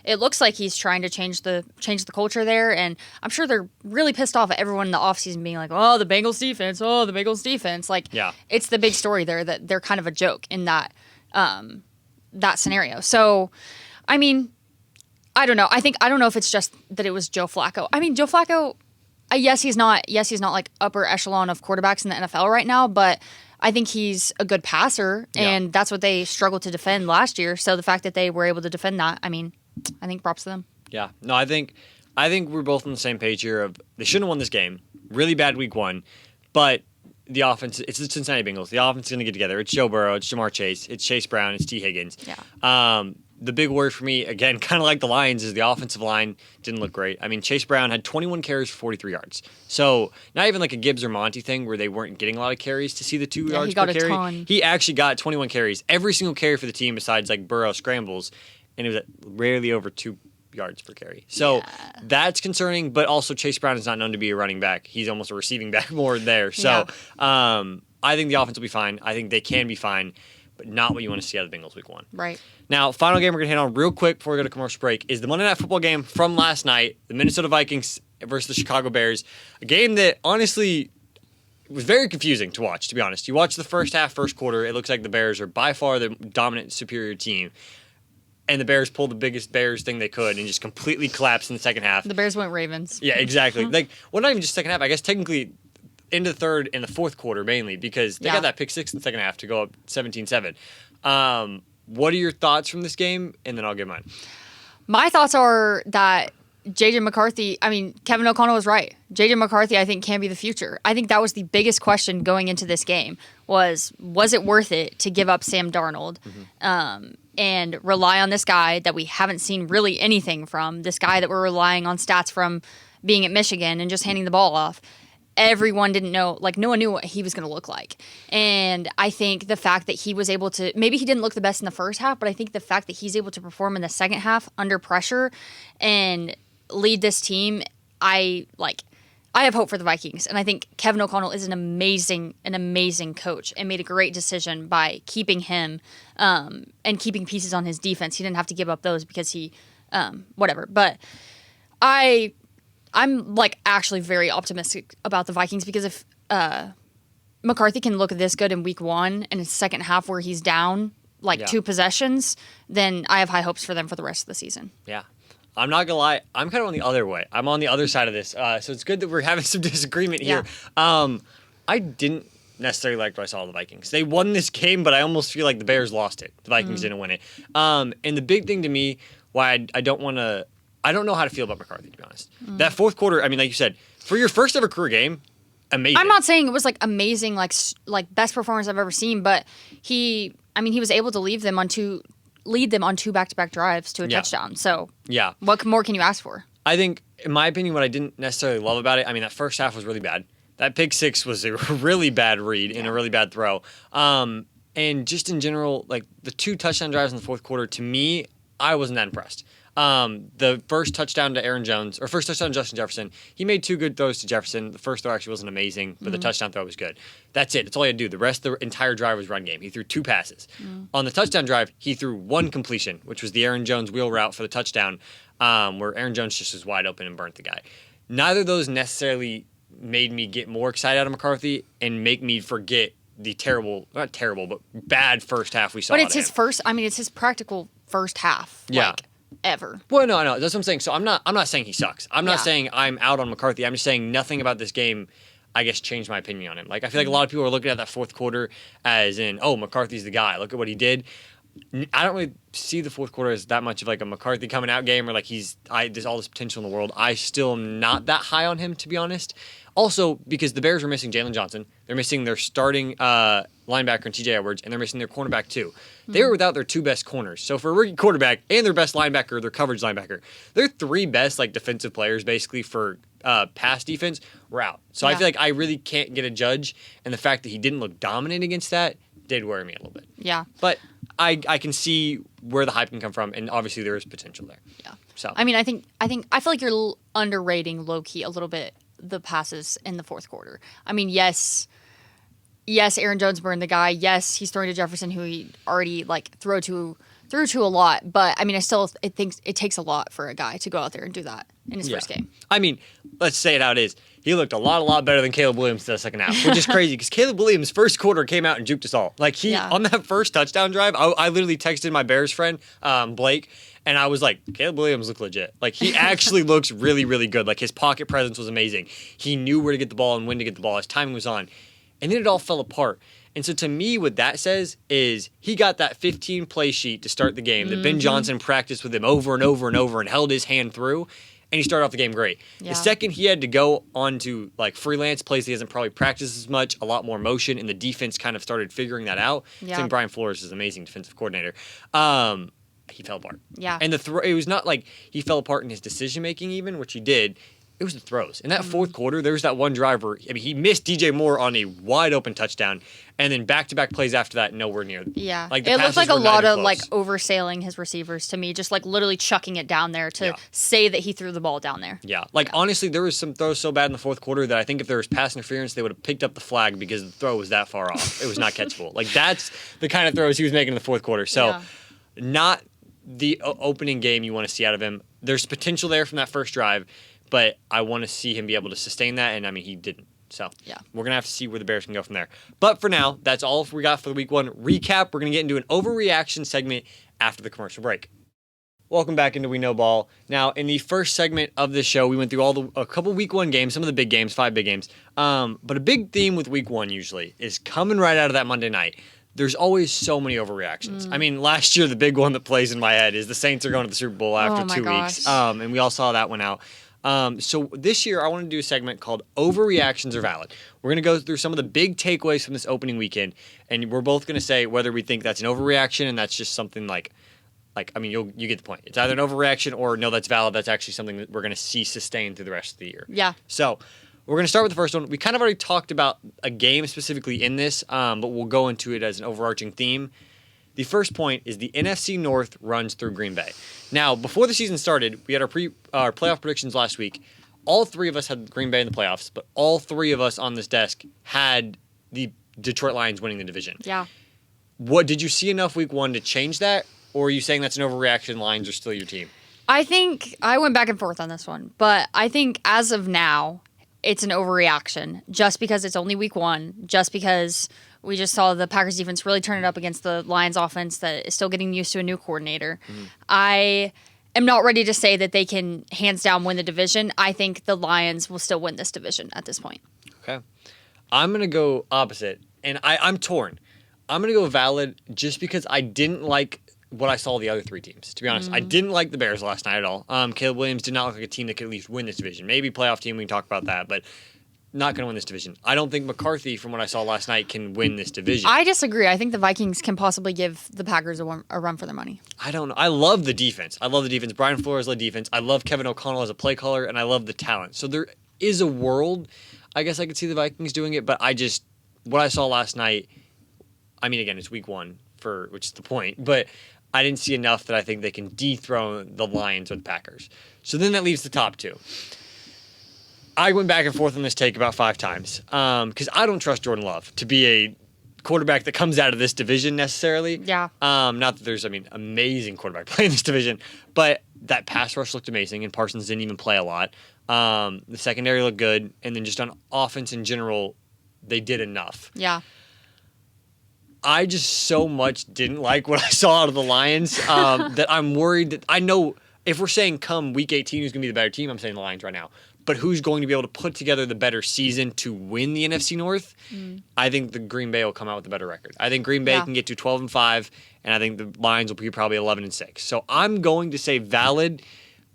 it looks like he's trying to change the culture there, and I'm sure they're really pissed off at everyone in the offseason being like, oh, the Bengals defense. Like, it's the big story there that they're kind of a joke in that scenario. So, I mean, I don't know. I don't know if it's just that it was Joe Flacco. I mean, Joe Flacco, yes, he's not like upper echelon of quarterbacks in the NFL right now, but I think he's a good passer, and that's what they struggled to defend last year. So the fact that they were able to defend that, I mean, I think props to them. Yeah. No, I think we're both on the same page here of they shouldn't have won this game. Really bad week 1, but the offense, it's the Cincinnati Bengals. The offense is going to get together. It's Joe Burrow, it's Jamar Chase, it's Chase Brown, it's T. Higgins. Yeah. The big word for me, again, kind of like the Lions, is the offensive line didn't look great. I mean, Chase Brown had 21 carries for 43 yards. So not even like a Gibbs or Monty thing where they weren't getting a lot of carries to see the 2 yards per carry. He got a ton. He actually got 21 carries. Every single carry for the team besides like Burrow scrambles, and it was rarely over 2 yards per carry. So that's concerning, but also Chase Brown is not known to be a running back. He's almost a receiving back more there. So I think the offense will be fine. I think they can be fine, but not what you want to see out of the Bengals week 1. Right. Now, final game we're going to hit on real quick before we go to commercial break is the Monday Night Football game from last night, the Minnesota Vikings versus the Chicago Bears. A game that honestly was very confusing to watch, to be honest. You watch the first half, first quarter, it looks like the Bears are by far the dominant, superior team. And the Bears pulled the biggest Bears thing they could and just completely collapsed in the second half. The Bears went Ravens. Yeah, exactly. Not even just second half. I guess technically into the third and the fourth quarter mainly because they got that pick 6 in the second half to go up 17-7. What are your thoughts from this game? And then I'll give mine. My thoughts are that Kevin O'Connell was right. J.J. McCarthy, I think, can be the future. I think that was the biggest question going into this game was it worth it to give up Sam Darnold and rely on this guy that we haven't seen really anything from, this guy that we're relying on stats from being at Michigan and just handing the ball off. Everyone didn't know, no one knew what he was going to look like. And I think the fact that he was able to, maybe he didn't look the best in the first half, but I think the fact that he's able to perform in the second half under pressure and lead this team, I have hope for the Vikings. And I think Kevin O'Connell is an amazing coach and made a great decision by keeping him and keeping pieces on his defense. He didn't have to give up those because whatever. But I'm actually very optimistic about the Vikings because if McCarthy can look this good in week 1 and it's second half where he's down 2 possessions, then I have high hopes for them for the rest of the season. Yeah. I'm not going to lie. I'm kind of on the other way. I'm on the other side of this. So it's good that we're having some disagreement here. I didn't necessarily like what I saw of the Vikings. They won this game, but I almost feel like the Bears lost it. The Vikings didn't win it. And the big thing to me, why I don't know how to feel about McCarthy, to be honest. That fourth quarter, I mean, like you said, for your first ever career game, amazing. I'm not saying it was amazing, best performance I've ever seen, but he was able to lead them on 2 back-to-back drives to a touchdown. So what more can you ask for? I think, in my opinion, what I didn't necessarily love about it, I mean, that first half was really bad. That pick 6 was a really bad read and a really bad throw. And just in general, the 2 touchdown drives in the fourth quarter, to me, I wasn't that impressed. The first touchdown to Justin Jefferson, he made 2 good throws to Jefferson. The first throw actually wasn't amazing, but the touchdown throw was good. That's it. That's all he had to do. The rest of the entire drive was run game. He threw 2 passes. On the touchdown drive, he threw 1 completion, which was the Aaron Jones wheel route for the touchdown, where Aaron Jones just was wide open and burnt the guy. Neither of those necessarily made me get more excited out of McCarthy and make me forget the not terrible, but bad first half we saw. But it's his it's his practical first half. Ever. Well, no, that's what I'm saying. So I'm not saying he sucks. I'm not saying I'm out on McCarthy. I'm just saying nothing about this game, I guess, changed my opinion on him. I feel like a lot of people are looking at that fourth quarter as in, oh, McCarthy's the guy. Look at what he did. I don't really see the fourth quarter as that much of like a McCarthy coming out game or like there's all this potential in the world. I still am not that high on him, to be honest. Also, because the Bears are missing Jalen Johnson. They're missing their starting linebacker in TJ Edwards, and they're missing their cornerback too. Mm-hmm. They were without their two best corners. So for a rookie quarterback and their best linebacker, their coverage linebacker, their three best like defensive players basically for pass defense were out. So I feel like I really can't get a judge, and the fact that he didn't look dominant against that did worry me a little bit. Yeah. But I can see where the hype can come from, and obviously there is potential there. Yeah. So I mean, I feel like you're underrating low key a little bit the passes in the fourth quarter. I mean, yes, Aaron Jones burned the guy. Yes, he's throwing to Jefferson, who he already like threw to a lot. But I mean, I think it takes a lot for a guy to go out there and do that in his first game. I mean, let's say it how it is. He looked a lot better than Caleb Williams in the second half, which is crazy because Caleb Williams' first quarter came out and juked us all. Like on that first touchdown drive, I literally texted my Bears friend, Blake, and I was like, Caleb Williams looked legit. Like he actually looks really, really good. Like his pocket presence was amazing. He knew where to get the ball and when to get the ball. His timing was on. And then it all fell apart. And so to me, what that says is he got that 15 play sheet to start the game that Ben Johnson practiced with him over and over and over and held his hand through. And he started off the game great. Yeah. The second he had to go on to like freelance plays he hasn't probably practiced as much, a lot more motion, and the defense kind of started figuring that out. Yeah. I think Brian Flores is an amazing defensive coordinator. He fell apart. Yeah. And it was not like he fell apart in his decision making even, which he did. It was the throws. In that fourth quarter, there was that one driver. I mean, he missed DJ Moore on a wide open touchdown, and then back-to-back plays after that, nowhere near. Yeah. Like it looked like a lot of like oversailing his receivers to me, just like literally chucking it down there to say that he threw the ball down there. Yeah. Honestly, there was some throws so bad in the fourth quarter that I think if there was pass interference, they would have picked up the flag because the throw was that far off. It was not catchable. Like that's the kind of throws he was making in the fourth quarter. So not the opening game you want to see out of him. There's potential there from that first drive. But I want to see him be able to sustain that, and I mean, he didn't. So we're going to have to see where the Bears can go from there. But for now, that's all we got for the Week 1 recap. We're going to get into an overreaction segment after the commercial break. Welcome back into We Know Ball. Now, in the first segment of the show, we went through a couple Week 1 games, some of the big games, 5 big games. But a big theme with Week 1 usually is coming right out of that Monday night. There's always so many overreactions. I mean, last year, the big one that plays in my head is the Saints are going to the Super Bowl after 2 weeks. And we all saw that one out. So this year, I want to do a segment called Overreactions Are Valid. We're going to go through some of the big takeaways from this opening weekend, and we're both going to say whether we think that's an overreaction and that's just something like I mean, you get the point. It's either an overreaction or no, that's valid. That's actually something that we're going to see sustained through the rest of the year. Yeah. So we're going to start with the first one. We kind of already talked about a game specifically in this, but we'll go into it as an overarching theme. The first point is the NFC North runs through Green Bay. Now, before the season started, we had our playoff predictions last week. All three of us had Green Bay in the playoffs, but all three of us on this desk had the Detroit Lions winning the division. Yeah. What did you see enough Week 1 to change that, or are you saying that's an overreaction? Lions are still your team? I think I went back and forth on this one, but I think as of now, it's an overreaction just because it's only Week 1, just because we just saw the Packers defense really turn it up against the Lions offense that is still getting used to a new coordinator. I am not ready to say that they can hands down win the division. I think the Lions will still win this division at this point. Okay. I'm going to go opposite, and I'm torn. I'm going to go valid just because I didn't like what I saw the other three teams, to be honest. I didn't like the Bears last night at all. Caleb Williams did not look like a team that could at least win this division. Maybe playoff team, we can talk about that, but not going to win this division. I don't think McCarthy, from what I saw last night, can win this division. I disagree. I think the Vikings can possibly give the Packers a run for their money. I don't know. I love the defense. Brian Flores led defense. I love Kevin O'Connell as a play caller, and I love the talent. So there is a world, I guess I could see the Vikings doing it, but what I saw last night, I mean, again, it's Week 1, which is the point, but I didn't see enough that I think they can dethrone the Lions or the Packers. So then that leaves the top two. I went back and forth on this take about 5 times because I don't trust Jordan Love to be a quarterback that comes out of this division necessarily. Yeah. Not that there's, amazing quarterback play in this division, but that pass rush looked amazing, and Parsons didn't even play a lot. The secondary looked good, and then just on offense in general, they did enough. Yeah. I just so much didn't like what I saw out of the Lions that I'm worried that I know if we're saying come Week 18 who's going to be the better team, I'm saying the Lions right now. But who's going to be able to put together the better season to win the NFC North? I think the Green Bay will come out with a better record. I think Green Bay can get to 12-5, and I think the Lions will be probably 11-6. So I'm going to say valid,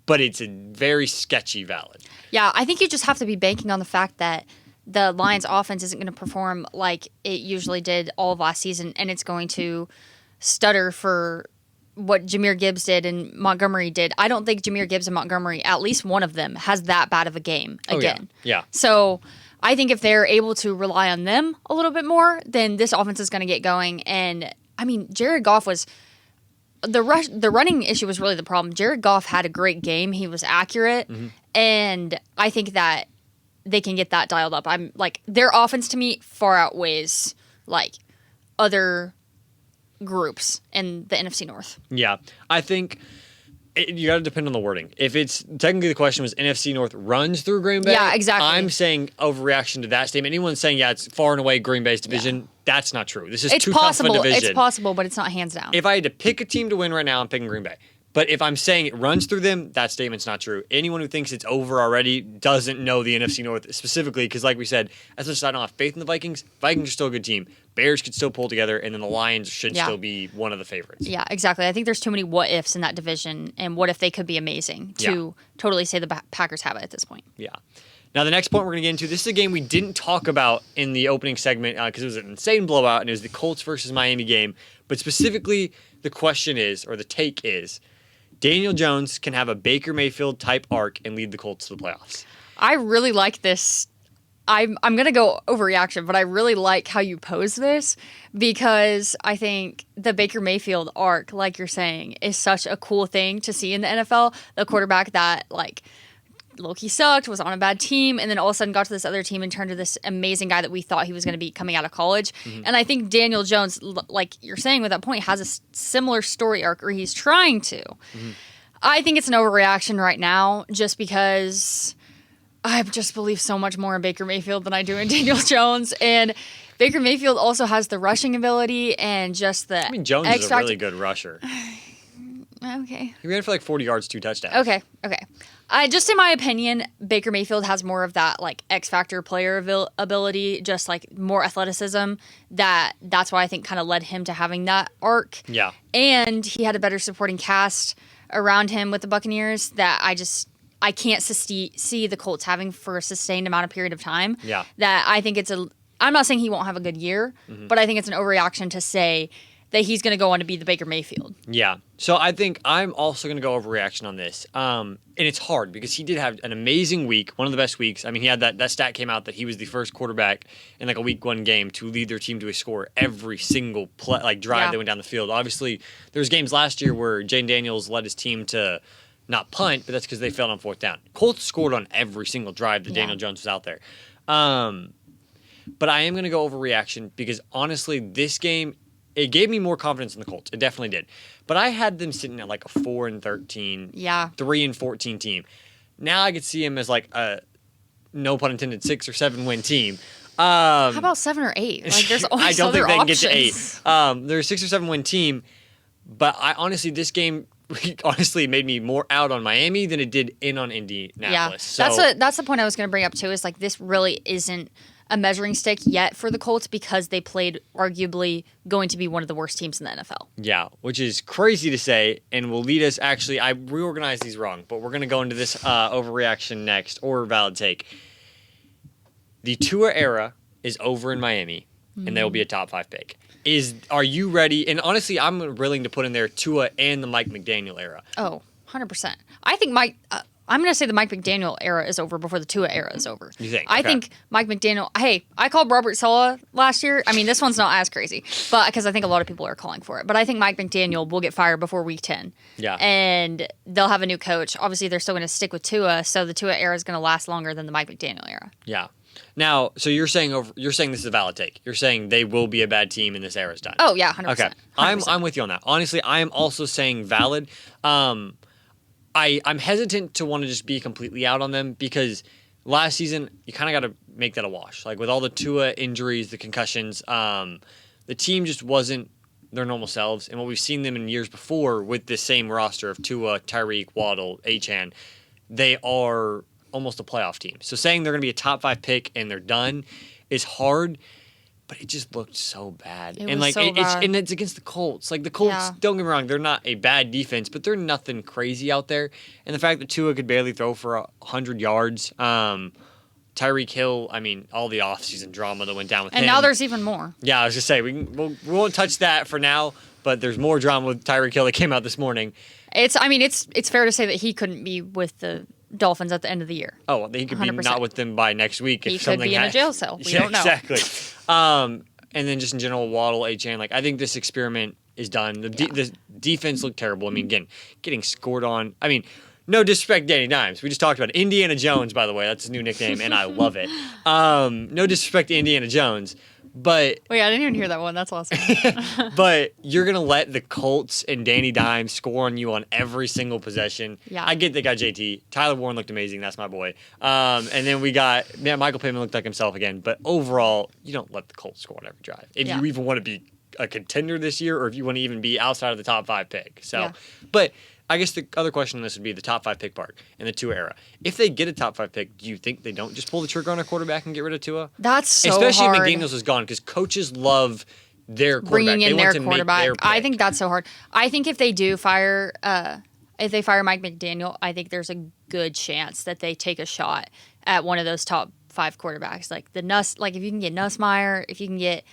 but it's a very sketchy valid. Yeah, I think you just have to be banking on the fact that the Lions offense isn't going to perform like it usually did all of last season, and it's going to stutter for what Jahmyr Gibbs did and Montgomery did. I don't think Jahmyr Gibbs and Montgomery, at least one of them, has that bad of a game again. Yeah. So I think if they're able to rely on them a little bit more, then this offense is going to get going. And I mean, Jared Goff was the running issue was really the problem. Jared Goff had a great game. He was accurate, and I think that they can get that dialed up. I'm like, their offense to me far outweighs like other groups in the NFC North. Yeah, I think you got to depend on the wording. If it's technically the question was NFC North runs through Green Bay. Yeah, exactly. I'm saying overreaction to that statement. Anyone saying it's far and away Green Bay's division, that's not true. This is too tough of a division. It's possible, but it's not hands down. If I had to pick a team to win right now, I'm picking Green Bay. But if I'm saying it runs through them, that statement's not true. Anyone who thinks it's over already doesn't know the NFC North specifically because, like we said, as much as I don't have faith in the Vikings, Vikings are still a good team. Bears could still pull together, and then the Lions should still be one of the favorites. Yeah, exactly. I think there's too many what-ifs in that division, and what if they could be amazing to totally say the Packers have it at this point. Yeah. Now, the next point we're going to get into, this is a game we didn't talk about in the opening segment because it was an insane blowout, and it was the Colts versus Miami game. But specifically, the question is, or the take is, Daniel Jones can have a Baker Mayfield-type arc and lead the Colts to the playoffs. I really like this. I'm going to go overreaction, but I really like how you pose this because I think the Baker Mayfield arc, like you're saying, is such a cool thing to see in the NFL. The quarterback that, like, low-key sucked, was on a bad team, and then all of a sudden got to this other team and turned to this amazing guy that we thought he was going to be coming out of college. And I think Daniel Jones, like you're saying with that point, has a similar story arc, or he's trying to. I think it's an overreaction right now just because I just believe so much more in Baker Mayfield than I do in Daniel Jones. And Baker Mayfield also has the rushing ability and just the Jones is a really good rusher. Okay. He ran for like 40 yards, 2 touchdowns. Okay. Just in my opinion, Baker Mayfield has more of that like X factor player ability, just like more athleticism. That's why I think kind of led him to having that arc. Yeah. And he had a better supporting cast around him with the Buccaneers that I can't see the Colts having for a sustained amount of period of time. Yeah. That I think I'm not saying he won't have a good year, but I think it's an overreaction to say that he's going to go on to be the Baker Mayfield. Yeah. So I think I'm also going to go overreaction on this. And it's hard because he did have an amazing week, one of the best weeks. I mean, he had that stat came out that he was the first quarterback in like a week 1 game to lead their team to a score every single drive they went down the field. Obviously, there was games last year where Jane Daniels led his team to not punt, but that's because they failed on 4th down. Colts scored on every single drive that Daniel Jones was out there. But I am going to go overreaction because honestly, this game, it gave me more confidence in the Colts. It definitely did. But I had them sitting at like a 4-13, 3-14 team. Now I could see him as like a, no pun intended, 6 or 7 win team. How about 7 or 8? Like, there's always I don't other think they can options. get to 8. They're a 6 or 7 win team. But I honestly, this game honestly made me more out on Miami than it did in on Indianapolis. Yeah, So, that's the point I was going to bring up too. Is like this really isn't a measuring stick yet for the Colts because they played arguably going to be one of the worst teams in the NFL. Yeah, which is crazy to say and will lead us actually, I reorganized these wrong, but we're going to go into this overreaction next or valid take. The Tua era is over in Miami and they will be a top 5 pick. Are you ready? And honestly, I'm willing to put in there Tua and the Mike McDaniel era. Oh, 100%. I think I'm going to say the Mike McDaniel era is over before the Tua era is over. You think? I Okay. think Mike McDaniel. Hey, I called Robert Saleh last year. I mean, this one's not as crazy, but because I think a lot of people are calling for it. But I think Mike McDaniel will get fired before week 10. Yeah. And they'll have a new coach. Obviously, they're still going to stick with Tua, so the Tua era is going to last longer than the Mike McDaniel era. Yeah. Now, so you're saying this is a valid take. You're saying they will be a bad team and this era's done. Oh yeah, 100%. Okay. 100%. I'm with you on that. Honestly, I am also saying valid. I'm hesitant to want to just be completely out on them because last season you kind of got to make that a wash. Like with all the Tua injuries, the concussions, the team just wasn't their normal selves. And what we've seen them in years before with this same roster of Tua, Tyreek, Waddle, Achane, they are almost a playoff team. So saying they're going to be a top 5 pick and they're done is hard. But it just looked so bad. It and was so bad. and it's against the Colts. Like the Colts, don't get me wrong, they're not a bad defense, but they're nothing crazy out there. And the fact that Tua could barely throw for 100 yards, Tyreek Hill, I mean, all the offseason drama that went down with him. And now there's even more. Yeah, I was just saying, we won't touch that for now, but there's more drama with Tyreek Hill that came out this morning. It's fair to say that he couldn't be with the Dolphins at the end of the year. Oh, well, he could 100%. Be not with them by next week. He could be in a jail cell. We don't know. Exactly. And then just in general, Waddle, A-Chain, like I think this experiment is done. The defense looked terrible. I mean, again, getting scored on. I mean, no disrespect, Danny Dimes. We just talked about it. Indiana Jones, by the way. That's his new nickname, and I love it. No disrespect to Indiana Jones. But wait, I didn't even hear that one. That's awesome. But you're gonna let the Colts and Danny Dimes score on you on every single possession. Yeah, I get they got JT. Tyler Warren looked amazing. That's my boy. And then we got Michael Pittman looked like himself again. But overall, you don't let the Colts score on every drive if you even want to be a contender this year, or if you want to even be outside of the top 5 pick. So, but. I guess the other question on this would be the top 5 pick part in the Tua era. If they get a top 5 pick, do you think they don't just pull the trigger on a quarterback and get rid of Tua? That's so Especially hard. if McDaniels is gone, because coaches love their quarterback. Bringing in they their want to quarterback. Make their pick. I think that's so hard. I think if they do fire, if they fire Mike McDaniel, I think there's a good chance that they take a shot at one of those top 5 quarterbacks. Like if you can get Nussmeier, if you can get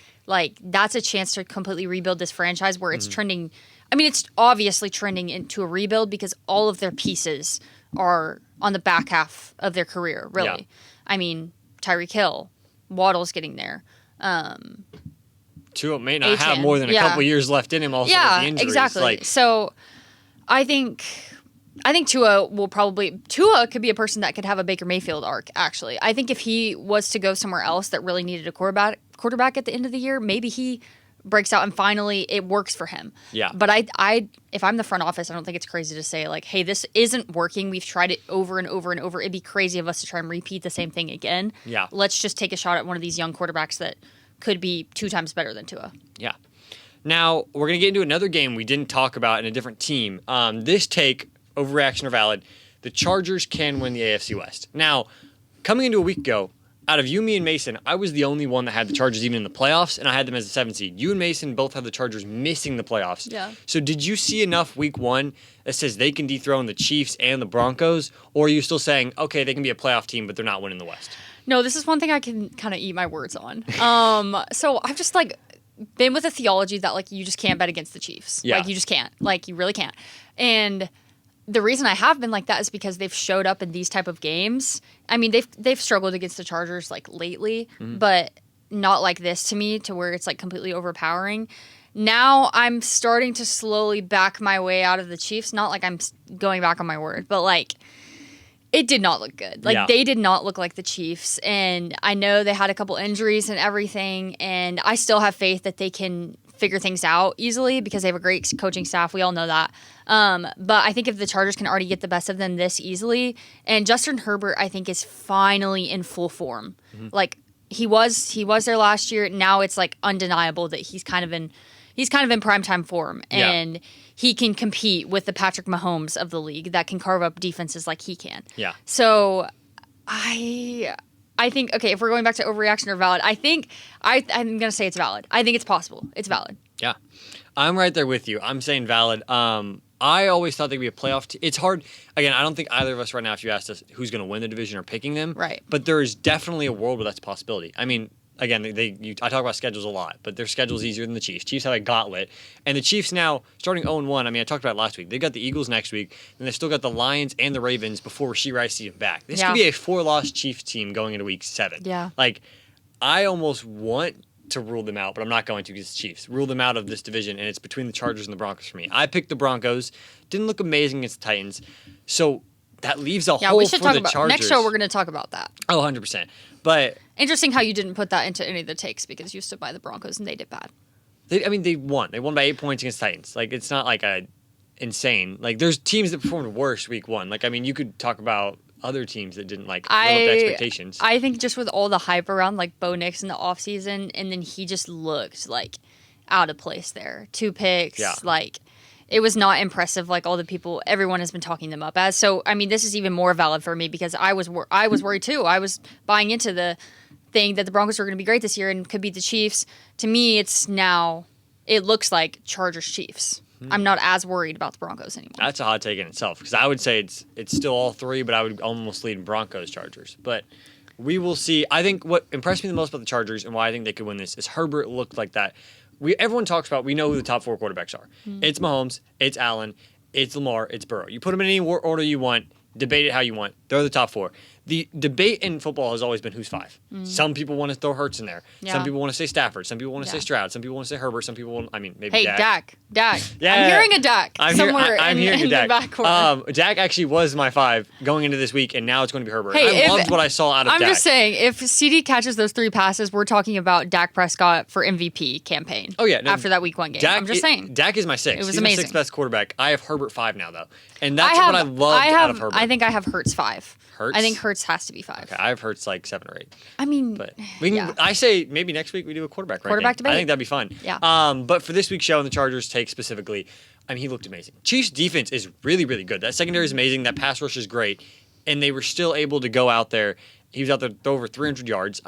that's a chance to completely rebuild this franchise where it's trending. I mean, it's obviously trending into a rebuild because all of their pieces are on the back half of their career, really. Yeah. I mean, Tyreek Hill, Waddle's getting there. Tua may not have more than a couple years left in him also with the injuries. Exactly. So I think Tua could be a person that could have a Baker Mayfield arc, actually. I think if he was to go somewhere else that really needed a quarterback at the end of the year, maybe he breaks out and finally it works for him. Yeah. But I if I'm the front office, I don't think it's crazy to say hey, this isn't working. We've tried it over and over and over. It'd be crazy of us to try and repeat the same thing again. Yeah. Let's just take a shot at one of these young quarterbacks that could be 2 times better than Tua. Yeah. Now, we're going to get into another game we didn't talk about in a different team. This take, overreaction or valid, the Chargers can win the AFC West. Now, coming into a week ago, out of you, me, and Mason, I was the only one that had the Chargers even in the playoffs, and I had them as a 7 seed. You and Mason both had the Chargers missing the playoffs. Yeah. So did you see enough week 1 that says they can dethrone the Chiefs and the Broncos, or are you still saying, okay, they can be a playoff team, but they're not winning the West? No, this is one thing I can kind of eat my words on. So I've just been with a theology that you just can't bet against the Chiefs. Yeah. You just can't. You really can't. And the reason I have been like that is because they've showed up in these type of games. I mean, they've struggled against the Chargers lately, but not like this to me, to where it's completely overpowering. Now I'm starting to slowly back my way out of the Chiefs. Not like I'm going back on my word, but it did not look good. They did not look like the Chiefs. And I know they had a couple injuries and everything, and I still have faith that they can figure things out easily because they have a great coaching staff. We all know that. But I think if the Chargers can already get the best of them this easily, and Justin Herbert, I think, is finally in full form. Mm-hmm. He was there last year. Now it's undeniable that he's kind of in primetime form, and he can compete with the Patrick Mahomes of the league that can carve up defenses like he can. Yeah. So I think, okay, if we're going back to overreaction or valid, I think I'm going to say it's valid. I think it's possible. It's valid. Yeah. I'm right there with you. I'm saying valid. I always thought they'd be a playoff team. It's hard. Again, I don't think either of us right now, if you asked us who's going to win the division, are picking them. Right. But there is definitely a world where that's a possibility. I mean, again, I talk about schedules a lot, but their schedule's easier than the Chiefs. Chiefs have a gauntlet. And the Chiefs now, starting 0-1, I mean, I talked about it last week. They've got the Eagles next week, and they've still got the Lions and the Ravens before Rashee Rice sees them back. This could be a 4-loss Chiefs team going into week 7. Yeah. I almost want to rule them out, but I'm not going to because it's Chiefs. Rule them out of this division, and it's between the Chargers and the Broncos for me. I picked the Broncos. Didn't look amazing against the Titans. So that leaves a hole we should for talk the about Chargers. Next show, we're going to talk about that. Oh, 100%. But interesting how you didn't put that into any of the takes because you stood by the Broncos and they did bad. They won. They won by 8 points against Titans. It's not insane. There's teams that performed worse week 1. You could talk about other teams that didn't live up to expectations. I think just with all the hype around Bo Nix in the offseason, and then he just looked out of place there. 2 picks. Yeah. it was not impressive like all the people, everyone has been talking them up as. So, I mean, this is even more valid for me because I was worried too. I was buying into the thing that the Broncos were going to be great this year and could beat the Chiefs. To me, it looks like Chargers Chiefs. I'm not as worried about the Broncos anymore. That's a hot take in itself because I would say it's still all three, but I would almost lead Broncos Chargers. But we will see. I think what impressed me the most about the Chargers and why I think they could win this is Herbert looked like that. Everyone talks about, we know who the top 4 quarterbacks are. It's Mahomes, it's Allen, it's Lamar, it's Burrow. You put them in any order you want, debate it how you want. They're the top 4. The debate in football has always been who's 5. Some people want to throw Hurts in there. Yeah. Some people want to say Stafford. Some people want to say Stroud. Some people want to say Herbert. Some people want, maybe Hey, Dak. Dak. Yeah. I'm hearing a Dak somewhere I'm hearing in a Dak. the back corner. Dak actually was my 5 going into this week, and now it's going to be Herbert. Hey, I loved what I saw out of Dak. I'm just saying, if CD catches those 3 passes, we're talking about Dak Prescott for MVP campaign. Oh, yeah. No, after that week 1 game. I'm just saying. Dak is my 6. It was He's amazing. my 6th best quarterback. I have Herbert 5 now, though. And that's what I loved out of Herbert. I think I have Hurts 5. Hurts? I think Hurts has to be 5. Okay, I have Hurts like 7 or 8. I mean, But we can. yeah. I say maybe next week we do a quarterback debate. I think that'd be fun. Yeah. But for this week's show and the Chargers take specifically, he looked amazing. Chiefs defense is really, really good. That secondary is amazing. That pass rush is great, and they were still able to go out there. He was out there throw over 300 yards.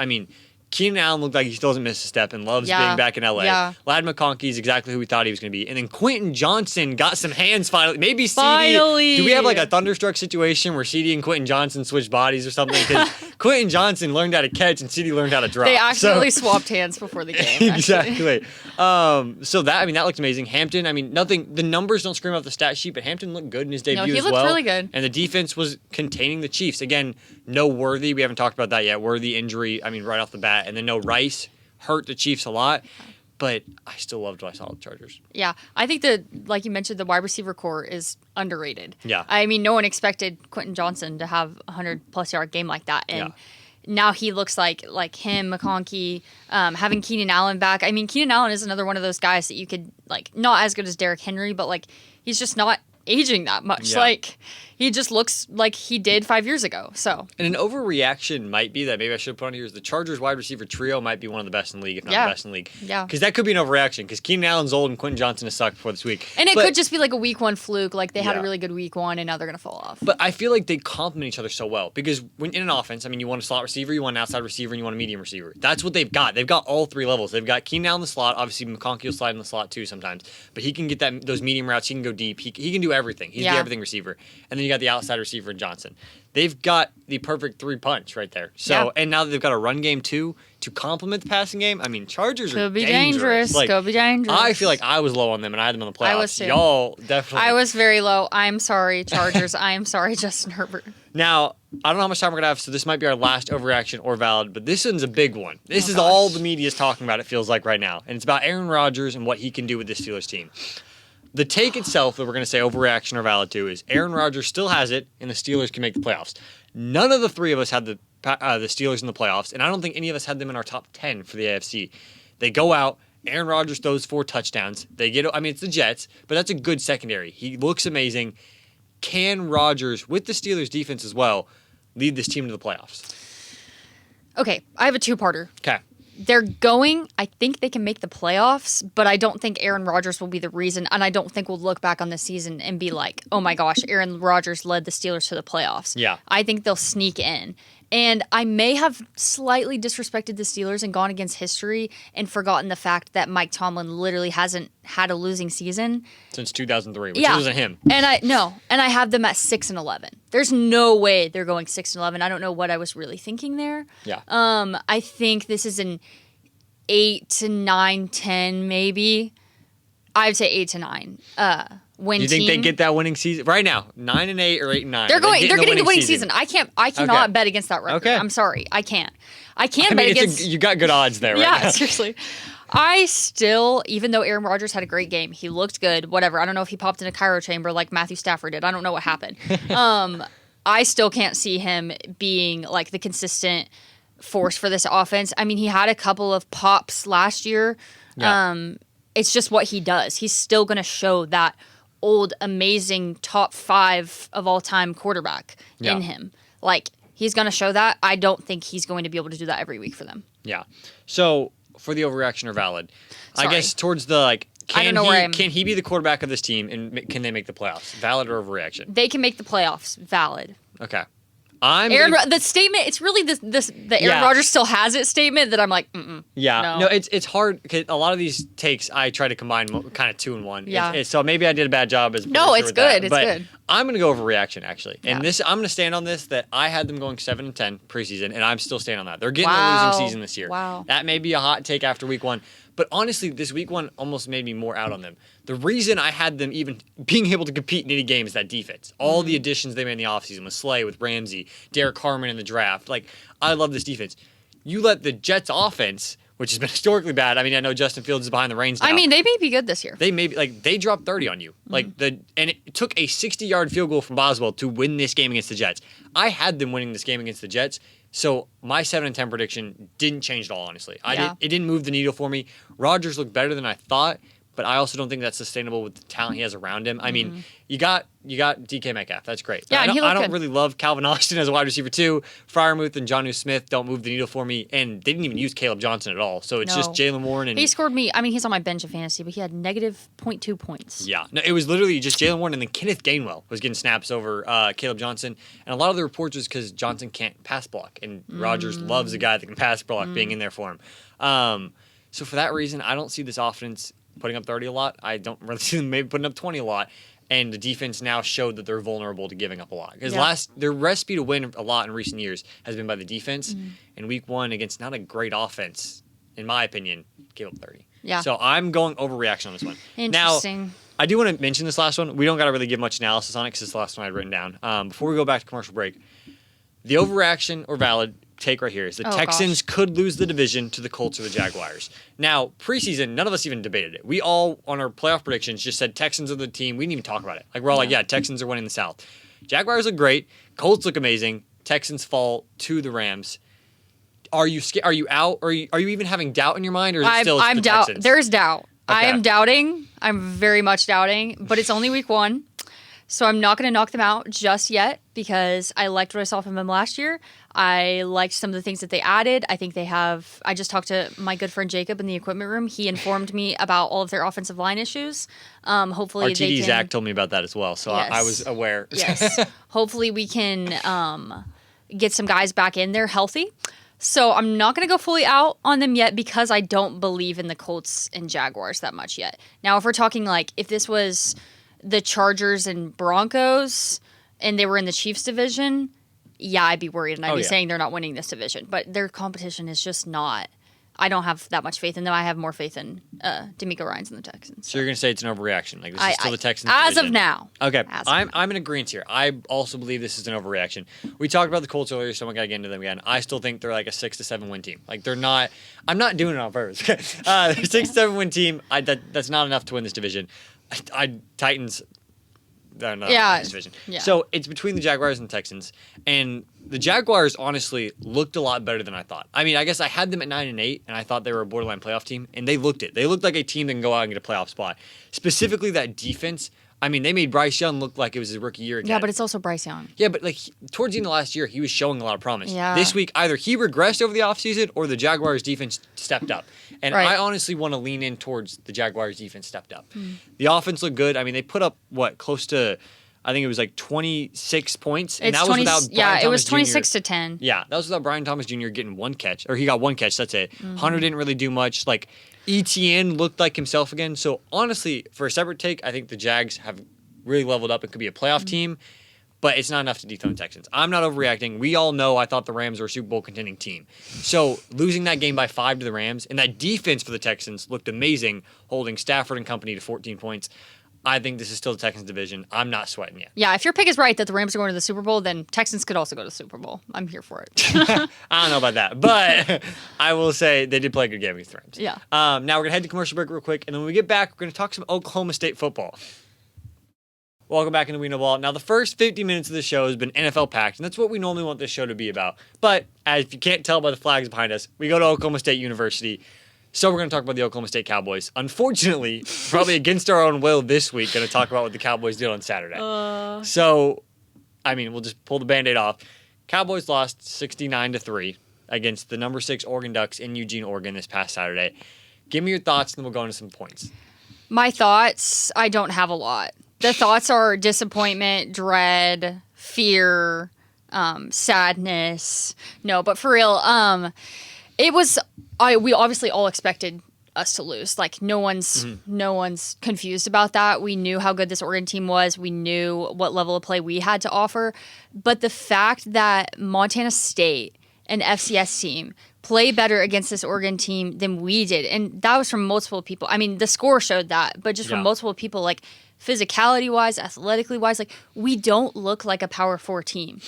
Keenan Allen looked like he still doesn't miss a step and loves being back in LA. Yeah. Ladd McConkey is exactly who we thought he was going to be. And then Quentin Johnson got some hands finally. Maybe CD. Finally. Do we have like a thunderstruck situation where CD and Quentin Johnson switched bodies or something? Because Quentin Johnson learned how to catch and CD learned how to drop. They accidentally swapped hands before the game. Exactly. So that looked amazing. Hampton, nothing. The numbers don't scream off the stat sheet, but Hampton looked good in his debut he as looked well. really good. And the defense was containing the Chiefs. Again, no Worthy. We haven't talked about that yet. Worthy injury. Right off the bat, and then no Rice hurt the Chiefs a lot. But I still loved what I saw with the Chargers. Yeah, I think like you mentioned, the wide receiver core is underrated. Yeah. No one expected Quentin Johnson to have a 100-plus yard game like that, and now he looks like him, McConkey, having Keenan Allen back. Keenan Allen is another one of those guys that you could not as good as Derrick Henry, but he's just not aging that much. Yeah. He just looks like he did 5 years ago. So, and an overreaction might be that maybe I should have put on here is the Chargers wide receiver trio might be one of the best in the league, if not the best in the league. Yeah. Because that could be an overreaction because Keenan Allen's old and Quentin Johnson has sucked before this week. And it could just be like a week 1 fluke. They had a Yeah. really good week 1 and now they're going to fall off. But I feel like they complement each other so well because when in an offense, you want a slot receiver, you want an outside receiver, and you want a medium receiver. That's what they've got. They've got all 3 levels. They've got Keenan Allen in the slot. Obviously, McConkey will slide in the slot too sometimes. But he can get those medium routes. He can go deep. He can do everything. He's the everything receiver. And then you got the outside receiver in Johnson. They've got the perfect 3-punch right there. So, and now that they've got a run game too to complement the passing game. Chargers could are be dangerous. Could be dangerous. I feel like I was low on them and I had them in the playoffs. I was too. Y'all definitely. I was very low. I'm sorry, Chargers. I am sorry, Justin Herbert. Now, I don't know how much time we're going to have, so this might be our last overreaction or valid, but this one's a big one. This is all the media is talking about, it feels like right now. And it's about Aaron Rodgers and what he can do with this Steelers team. The take itself that we're going to say overreaction or valid to is Aaron Rodgers still has it, and the Steelers can make the playoffs. None of the 3 of us had the Steelers in the playoffs, and I don't think any of us had them in our top 10 for the AFC. They go out. Aaron Rodgers throws 4 touchdowns. They get. It's the Jets, but that's a good secondary. He looks amazing. Can Rodgers, with the Steelers defense as well, lead this team to the playoffs? Okay, I have a 2-parter. Okay. I think they can make the playoffs, but I don't think Aaron Rodgers will be the reason, and I don't think we'll look back on this season and be like, oh my gosh, Aaron Rodgers led the Steelers to the playoffs. Yeah. I think they'll sneak in. And I may have slightly disrespected the Steelers and gone against history and forgotten the fact that Mike Tomlin literally hasn't had a losing season Since 2003, which wasn't him. And I have them at 6-11. There's no way they're going 6-11. I don't know what I was really thinking there. Yeah. I think this is an 8-9-10 maybe. I would say 8-9. Win You think team. they get that winning season right now? 9-8 or 8-9? They're getting the winning season. I cannot bet against that record. Okay. I'm sorry. I can't bet against. You got good odds there. Right now. Seriously. I still, even though Aaron Rodgers had a great game, he looked good, whatever. I don't know if he popped in a cryo chamber like Matthew Stafford did. I don't know what happened. I still can't see him being like the consistent force for this offense. He had a couple of pops last year. Yeah. It's just what he does. He's still going to show that old, amazing top 5 of all time quarterback in him. He's going to show that. I don't think he's going to be able to do that every week for them. Yeah. So for the overreaction or valid, Sorry. I guess towards the I don't know where I am. Can he be the quarterback of this team, and can they make the playoffs? Valid or overreaction? They can make the playoffs. Valid. Okay. The statement. It's really the Aaron Rodgers still has it statement that I'm like, yeah, no, it's hard because a lot of these takes I try to combine kind of 2 in 1. Yeah. So maybe I did a bad job as no, it's good. It's but good. I'm gonna go overreaction actually, and Yeah. I'm gonna stand on this that I had them going 7-10 preseason, and I'm still standing on that. They're getting Wow. a losing season this year. Wow. That may be a hot take after week 1. But honestly, this week 1 almost made me more out on them. The reason I had them even being able to compete in any game is that defense. All the additions they made in the offseason with Slay, with Ramsey, Derek Harmon in the draft. Like, I love this defense. You let the Jets offense, which has been historically bad. I mean, I know Justin Fields is behind the reins now. I mean, they may be good this year. They may be, they dropped 30 on you. And it took a 60-yard field goal from Boswell to win this game against the Jets. I had them winning this game against the Jets. So my 7-10 prediction didn't change at all, honestly. It didn't move the needle for me. Rodgers looked better than I thought, but I also don't think that's sustainable with the talent he has around him. I mean, you got DK Metcalf. That's great. Yeah, I don't good. really love Calvin Austin as a wide receiver too. Freiermuth and Jonnu Smith don't move the needle for me, and they didn't even use Caleb Johnson at all. So it's just Jalen Warren and he scored me. I mean, he's on my bench of fantasy, but he had negative 0.2 points. Yeah, no, it was literally just Jalen Warren, and then Kenneth Gainwell was getting snaps over Caleb Johnson. And a lot of the reports was because Johnson can't pass block, and Rodgers loves a guy that can pass block being in there for him. So for that reason, I don't see this offense putting up 30 a lot. I don't really see them maybe putting up 20 a lot. And the defense now showed that they're vulnerable to giving up a lot. Because their recipe to win a lot in recent years has been by the defense. And week 1 against not a great offense, in my opinion, gave up 30. Yeah. So I'm going overreaction on this one. Interesting. Now, I do want to mention this last one. We don't got to really give much analysis on it because it's the last one I had written down. Before we go back to commercial break, the overreaction or valid take right here is the Texans could lose the division to the Colts or the Jaguars. Now, preseason, none of us even debated it. We all, on our playoff predictions, just said Texans are the team. We didn't even talk about it. Like, we're all like, yeah, Texans are winning the South. Jaguars look great. Colts look amazing. Texans fall to the Rams. Are you Are you out? Or are you even having doubt in your mind? Or is it still the Texans? There's doubt. Okay. I am doubting. I'm very much doubting. But it's only week 1. So I'm not going to knock them out just yet because I liked what I saw from them last year. I liked some of the things that they added. I think they have. I just talked to my good friend Jacob in the equipment room. He informed me about all of their offensive line issues. Hopefully, RTD Zach told me about that as well, so Yes. I was aware. Yes. Hopefully, we can get some guys back in there healthy. So I'm not going to go fully out on them yet because I don't believe in the Colts and Jaguars that much yet. Now, if we're talking like if this was the Chargers and Broncos and they were in the Chiefs division, yeah, I'd be worried and I'd be saying they're not winning this division. But their competition is just not. I don't have that much faith in them. I have more faith in D'Amico Ryans and the Texans. So you're going to say it's an overreaction. Like, this is still the Texans as division. of now. Okay, I'm in agreement here. I also believe this is an overreaction. We talked about the Colts earlier, so I'm going to get into them again. I still think they're like a 6 to 7 win team. Like, they're not. I'm not doing it on purpose. They're 6 to 7 win team. That's not enough to win this division. Titans. They're not in this division. Yeah. So it's between the Jaguars and the Texans, and the Jaguars honestly looked a lot better than I thought. I mean, I guess I had them at 9-8, and I thought they were a borderline playoff team, and they looked it. They looked like a team that can go out and get a playoff spot. Specifically, that defense. I mean, they made Bryce Young look like it was his rookie year again. Yeah, but it's also Bryce Young. Yeah, but like towards the end of last year, he was showing a lot of promise. Yeah. This week, either he regressed over the offseason or the Jaguars defense stepped up. And Right. I honestly want to lean in towards the Jaguars defense stepped up. The offense looked good. I mean, they put up, close to, I think it was like 26 points. And that was without Brian it was Thomas 26 Jr. to 10. Yeah, that was without Brian Thomas Jr. getting one catch. Or he got one catch, that's it. Hunter didn't really do much. Like, ETN looked like himself again. So, honestly, for a separate take, I think the Jags have really leveled up and could be a playoff team, but it's not enough to dethrone the Texans. I'm not overreacting. We all know I thought the Rams were a Super Bowl contending team. So losing that game by 5 to the Rams, and that defense for the Texans looked amazing, holding Stafford and company to 14 points. I think this is still the Texans division. I'm not sweating yet. Yeah, if your pick is right that the Rams are going to the Super Bowl, then Texans could also go to the Super Bowl. I'm here for it. I don't know about that, but I will say they did play a good game against the Rams. Yeah. Now we're going to head to commercial break real quick, and then when we get back, we're going to talk some Oklahoma State football. Welcome back into We Know Ball. Now, the first 50 minutes of the show has been NFL packed, and that's what we normally want this show to be about. But, as if you can't tell by the flags behind us, we go to Oklahoma State University. So we're going to talk about the Oklahoma State Cowboys. Unfortunately, probably against our own will this week, going to talk about what the Cowboys did on Saturday. So, I mean, we'll just pull the Band-Aid off. Cowboys lost 69-3 against the number 6 Oregon Ducks in Eugene, Oregon this past Saturday. Give me your thoughts, and then we'll go into some points. My thoughts, I don't have a lot. The thoughts are disappointment, dread, fear, sadness. No, but for real, it was. We obviously all expected us to lose. Like no one's confused about that. We knew how good this Oregon team was. We knew what level of play we had to offer. But the fact that Montana State, an FCS team, play better against this Oregon team than we did, and that was from multiple people. I mean, the score showed that, but just from multiple people, like physicality wise, athletically wise, like we don't look like a Power 4 team,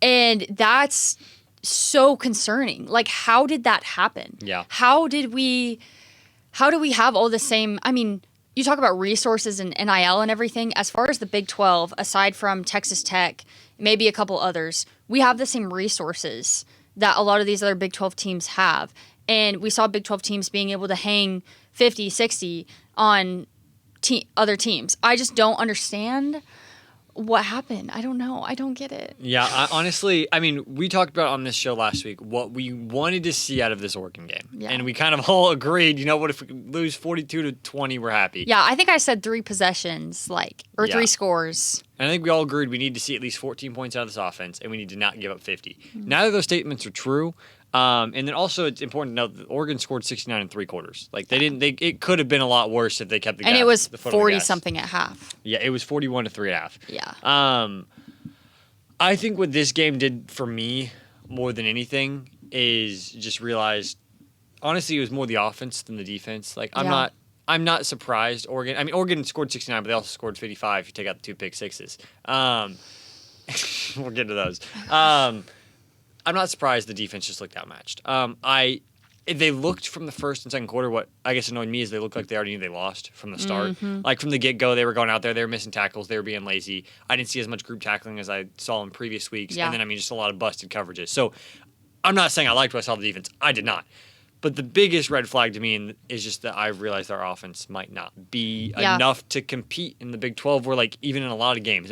and that's so concerning. Like, how did that happen? Yeah. How do we have all the same? I mean, you talk about resources and NIL and everything. As far as the Big 12, aside from Texas Tech, maybe a couple others, we have the same resources that a lot of these other Big 12 teams have. And we saw Big 12 teams being able to hang 50, 60 on other teams. I just don't understand what happened. I don't know. I don't get it. Yeah, honestly, I mean, we talked about on this show last week what we wanted to see out of this Oregon game. Yeah. And we kind of all agreed, you know what, if we could lose 42-20, we're happy. Yeah, I think I said 3 possessions, or 3 scores. And I think we all agreed we need to see at least 14 points out of this offense, and we need to not give up 50. Neither of those statements are true. And then also it's important to note that Oregon scored 69 in 3 quarters. Like it could have been a lot worse if they kept the gas. And it was 40 something at half. Yeah, it was 41 to 3 at half. Yeah. I think what this game did for me more than anything is just realize, honestly, it was more the offense than the defense. Like I'm not surprised. Oregon scored 69, but they also scored 55 if you take out the 2 pick sixes. We'll get to those. I'm not surprised the defense just looked outmatched. They looked from the first and second quarter. What I guess annoyed me is they looked like they already knew they lost from the start. Mm-hmm. Like from the get-go, they were going out there, they were missing tackles, they were being lazy. I didn't see as much group tackling as I saw in previous weeks. Yeah. And then, just a lot of busted coverages. So I'm not saying I liked what I saw of the defense. I did not. But the biggest red flag to me is just that I realized our offense might not be enough to compete in the Big 12 where, like, even in a lot of games.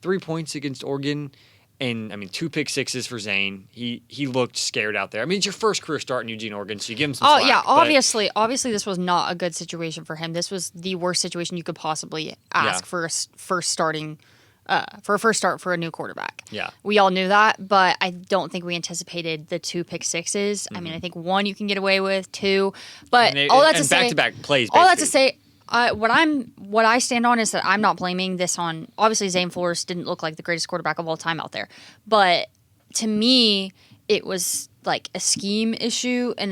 3 points against Oregon and, 2 pick sixes for Zane. He looked scared out there. It's your first career start in Eugene, Oregon, so you give him some slack. Oh, yeah, obviously this was not a good situation for him. This was the worst situation you could possibly ask for a first start for a new quarterback. Yeah. We all knew that, but I don't think we anticipated the 2 pick sixes. Mm-hmm. I think 1 you can get away with, 2. But all that to say, back-to-back plays, basically. All that to say, what I stand on is that I'm not blaming this on. Obviously, Zane Flores didn't look like the greatest quarterback of all time out there, but to me, it was like a scheme issue, and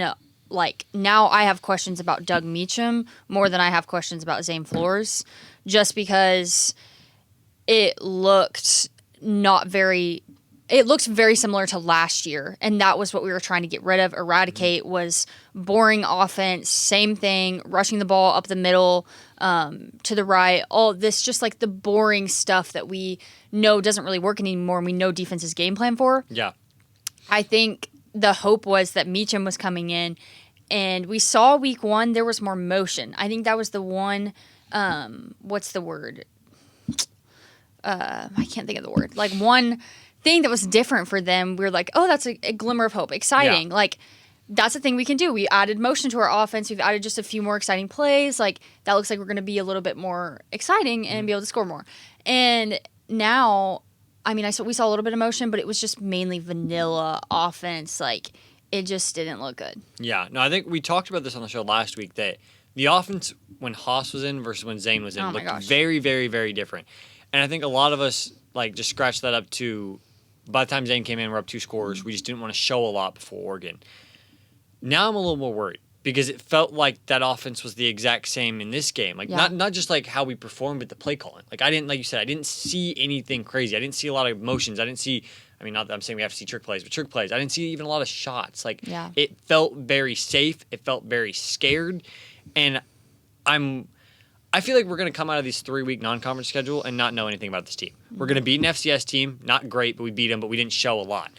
now I have questions about Doug Meacham more than I have questions about Zane Flores, just because it looked very similar to last year, and that was what we were trying to get rid of, eradicate, was boring offense, same thing, rushing the ball up the middle, to the right, all this just like the boring stuff that we know doesn't really work anymore and we know defense's game plan for. Yeah. I think the hope was that Meacham was coming in, and we saw week 1 there was more motion. I think that was the one, what's the word? I can't think of the word. Like one thing that was different for them, we were like, oh, that's a glimmer of hope. Exciting. Yeah. Like, that's a thing we can do. We added motion to our offense. We've added just a few more exciting plays. Like, that looks like we're going to be a little bit more exciting and be able to score more. And now, we saw a little bit of motion, but it was just mainly vanilla offense. Like, it just didn't look good. Yeah. No, I think we talked about this on the show last week, that the offense when Haas was in versus when Zane was in looked very, very, very different. And I think a lot of us, just scratched that up to, by the time Zane came in, we're up 2 scores. We just didn't want to show a lot before Oregon. Now I'm a little more worried because it felt like that offense was the exact same in this game. Not just how we performed, but the play calling. I didn't see anything crazy. I didn't see a lot of motions. I didn't see, not that I'm saying we have to see trick plays, but trick plays. I didn't see even a lot of shots. It felt very safe. It felt very scared. And I feel like we're going to come out of this 3-week non-conference schedule and not know anything about this team. We're going to beat an FCS team. Not great, but we beat them, but we didn't show a lot.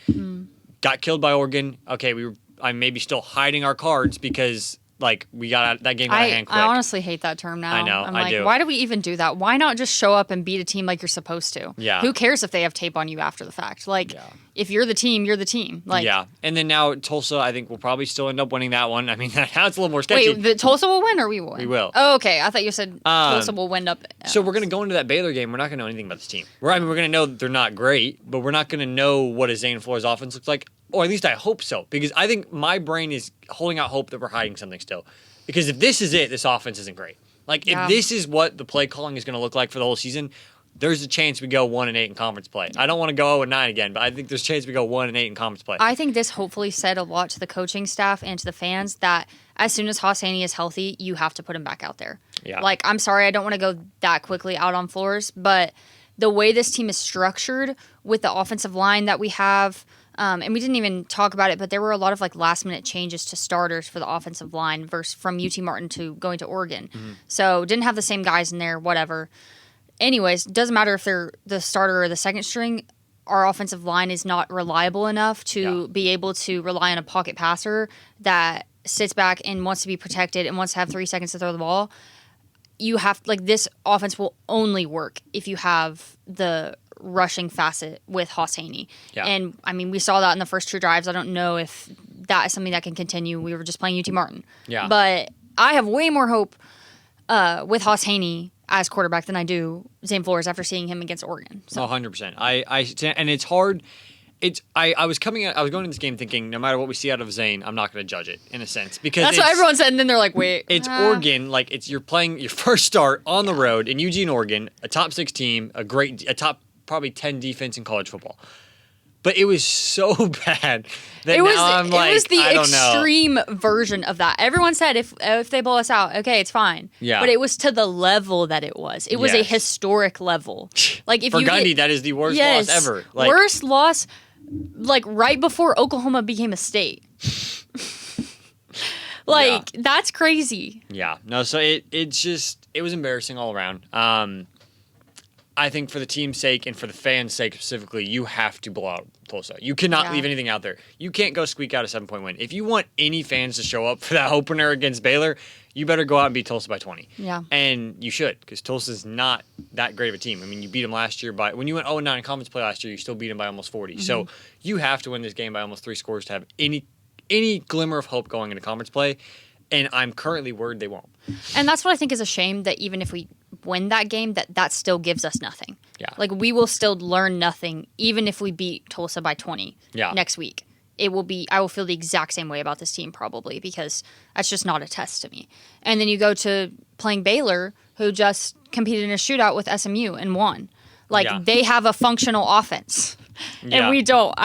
Got killed by Oregon. Okay, I'm maybe still hiding our cards because like we got that game got out of hand quick. I honestly hate that term now. I know, I'm I like, do. why do we even do that? Why not just show up and beat a team like you're supposed to? Yeah. Who cares if they have tape on you after the fact? Like, Yeah. if you're the team, you're the team. Like, Yeah, and then now Tulsa, I think will probably still end up winning that one. I mean, now it's a little more sketchy. wait, the Tulsa will win or we will win? We will. Oh, okay. I thought you said Tulsa will win up. So we're gonna go into that Baylor game. We're not gonna know anything about this team. We're gonna know that they're not great, but we're not gonna know what a Zane Flores offense looks like, or at least I hope so, because I think my brain is holding out hope that we're hiding something still. Because if this is it, this offense isn't great. Like if this is what the play calling is gonna look like for the whole season, there's a chance we go 1-8 in conference play. I don't want to go 0-9 again, but I think there's a chance we go 1-8 in conference play. I think this hopefully said a lot to the coaching staff and to the fans that as soon as Hosseini is healthy, you have to put him back out there. Yeah. Like, I'm sorry, I don't want to go that quickly out on Flores, but the way this team is structured with the offensive line that we have, and we didn't even talk about it, but there were a lot of like last minute changes to starters for the offensive line versus from UT Martin to going to Oregon. Mm-hmm. So didn't have the same guys in there, whatever. Anyways, doesn't matter if they're the starter or the second string. Our offensive line is not reliable enough to be able to rely on a pocket passer that sits back and wants to be protected and wants to have 3 seconds to throw the ball. You have this offense will only work if you have the rushing facet with Hosseini. Yeah. And I mean, we saw that in the first 2 drives. I don't know if that is something that can continue. We were just playing UT Martin. Yeah. But I have way more hope with Hosseini as quarterback than I do Zane Flores after seeing him against Oregon. So. 100%. And it's hard. I was going into this game thinking no matter what we see out of Zane, I'm not going to judge it in a sense because That's what everyone said, and then they're like, wait. It's Oregon, like you're playing your first start on the road in Eugene, Oregon, a top 6 team, a top probably 10 defense in college football. But it was so bad that now I'm like, it was the I don't know. extreme version of that. Everyone said if they blow us out, okay, it's fine. Yeah. But it was to the level that it was. It was a Yes. historic level. Like if For you Gundy, that is the worst loss ever. Like, worst loss, like right before Oklahoma became a state. That's crazy. Yeah. No, so it was embarrassing all around. I think for the team's sake and for the fans' sake specifically, you have to blow out Tulsa. You cannot leave anything out there. You can't go squeak out a 7-point win. If you want any fans to show up for that opener against Baylor, you better go out and beat Tulsa by 20. Yeah. And you should, because Tulsa's not that great of a team. I mean, you beat them last year when you went 0-9 in conference play last year, you still beat them by almost 40. Mm-hmm. So you have to win this game by almost 3 scores to have any glimmer of hope going into conference play. And I'm currently worried they won't. And that's what I think is a shame, that even if we win that game, that still gives us nothing. Yeah. Like, we will still learn nothing, even if we beat Tulsa by 20 next week. I will feel the exact same way about this team probably, because that's just not a test to me. And then you go to playing Baylor, who just competed in a shootout with SMU and won. They have a functional offense. And we don't.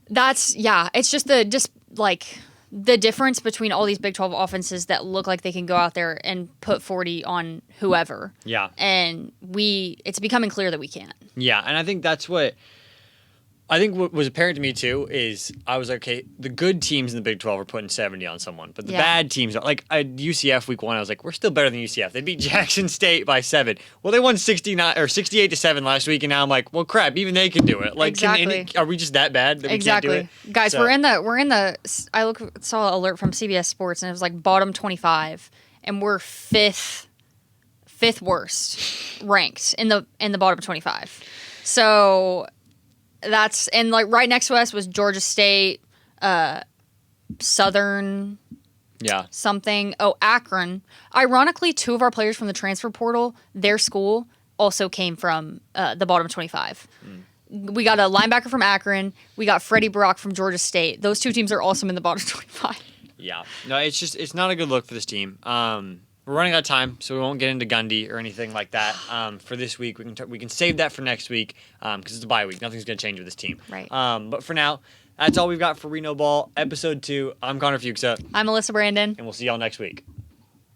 It's just the difference between all these Big 12 offenses that look like they can go out there and put 40 on whoever. Yeah. And it's becoming clear that we can't. Yeah, and I think what was apparent to me too is I was like, okay, the good teams in the Big 12 are putting 70 on someone, but the bad teams are like UCF week 1. I was like, we're still better than UCF. They beat Jackson State by 7. Well, they won 68-7 last week, and now I'm like, well, crap, even they can do it. Like, exactly. Are we just that bad that we can't do it? Guys, so. we're in the. Saw an alert from CBS Sports, and it was like bottom 25, and we're fifth worst ranked in the bottom 25. So. That's and right next to us was Georgia State, Southern, something. Oh, Akron. Ironically, 2 of our players from the transfer portal, their school also came from the bottom 25. We got a linebacker from Akron. We got Freddie Brock from Georgia State. Those 2 teams are also in the bottom 25. Yeah, no, it's not a good look for this team. We're running out of time, so we won't get into Gundy or anything like that for this week. We can save that for next week because it's a bye week. Nothing's going to change with this team. Right. But for now, that's all we've got for Reno Ball, Episode 2. I'm Connor Fuchsa. I'm Alyssa Brandon. And we'll see y'all next week.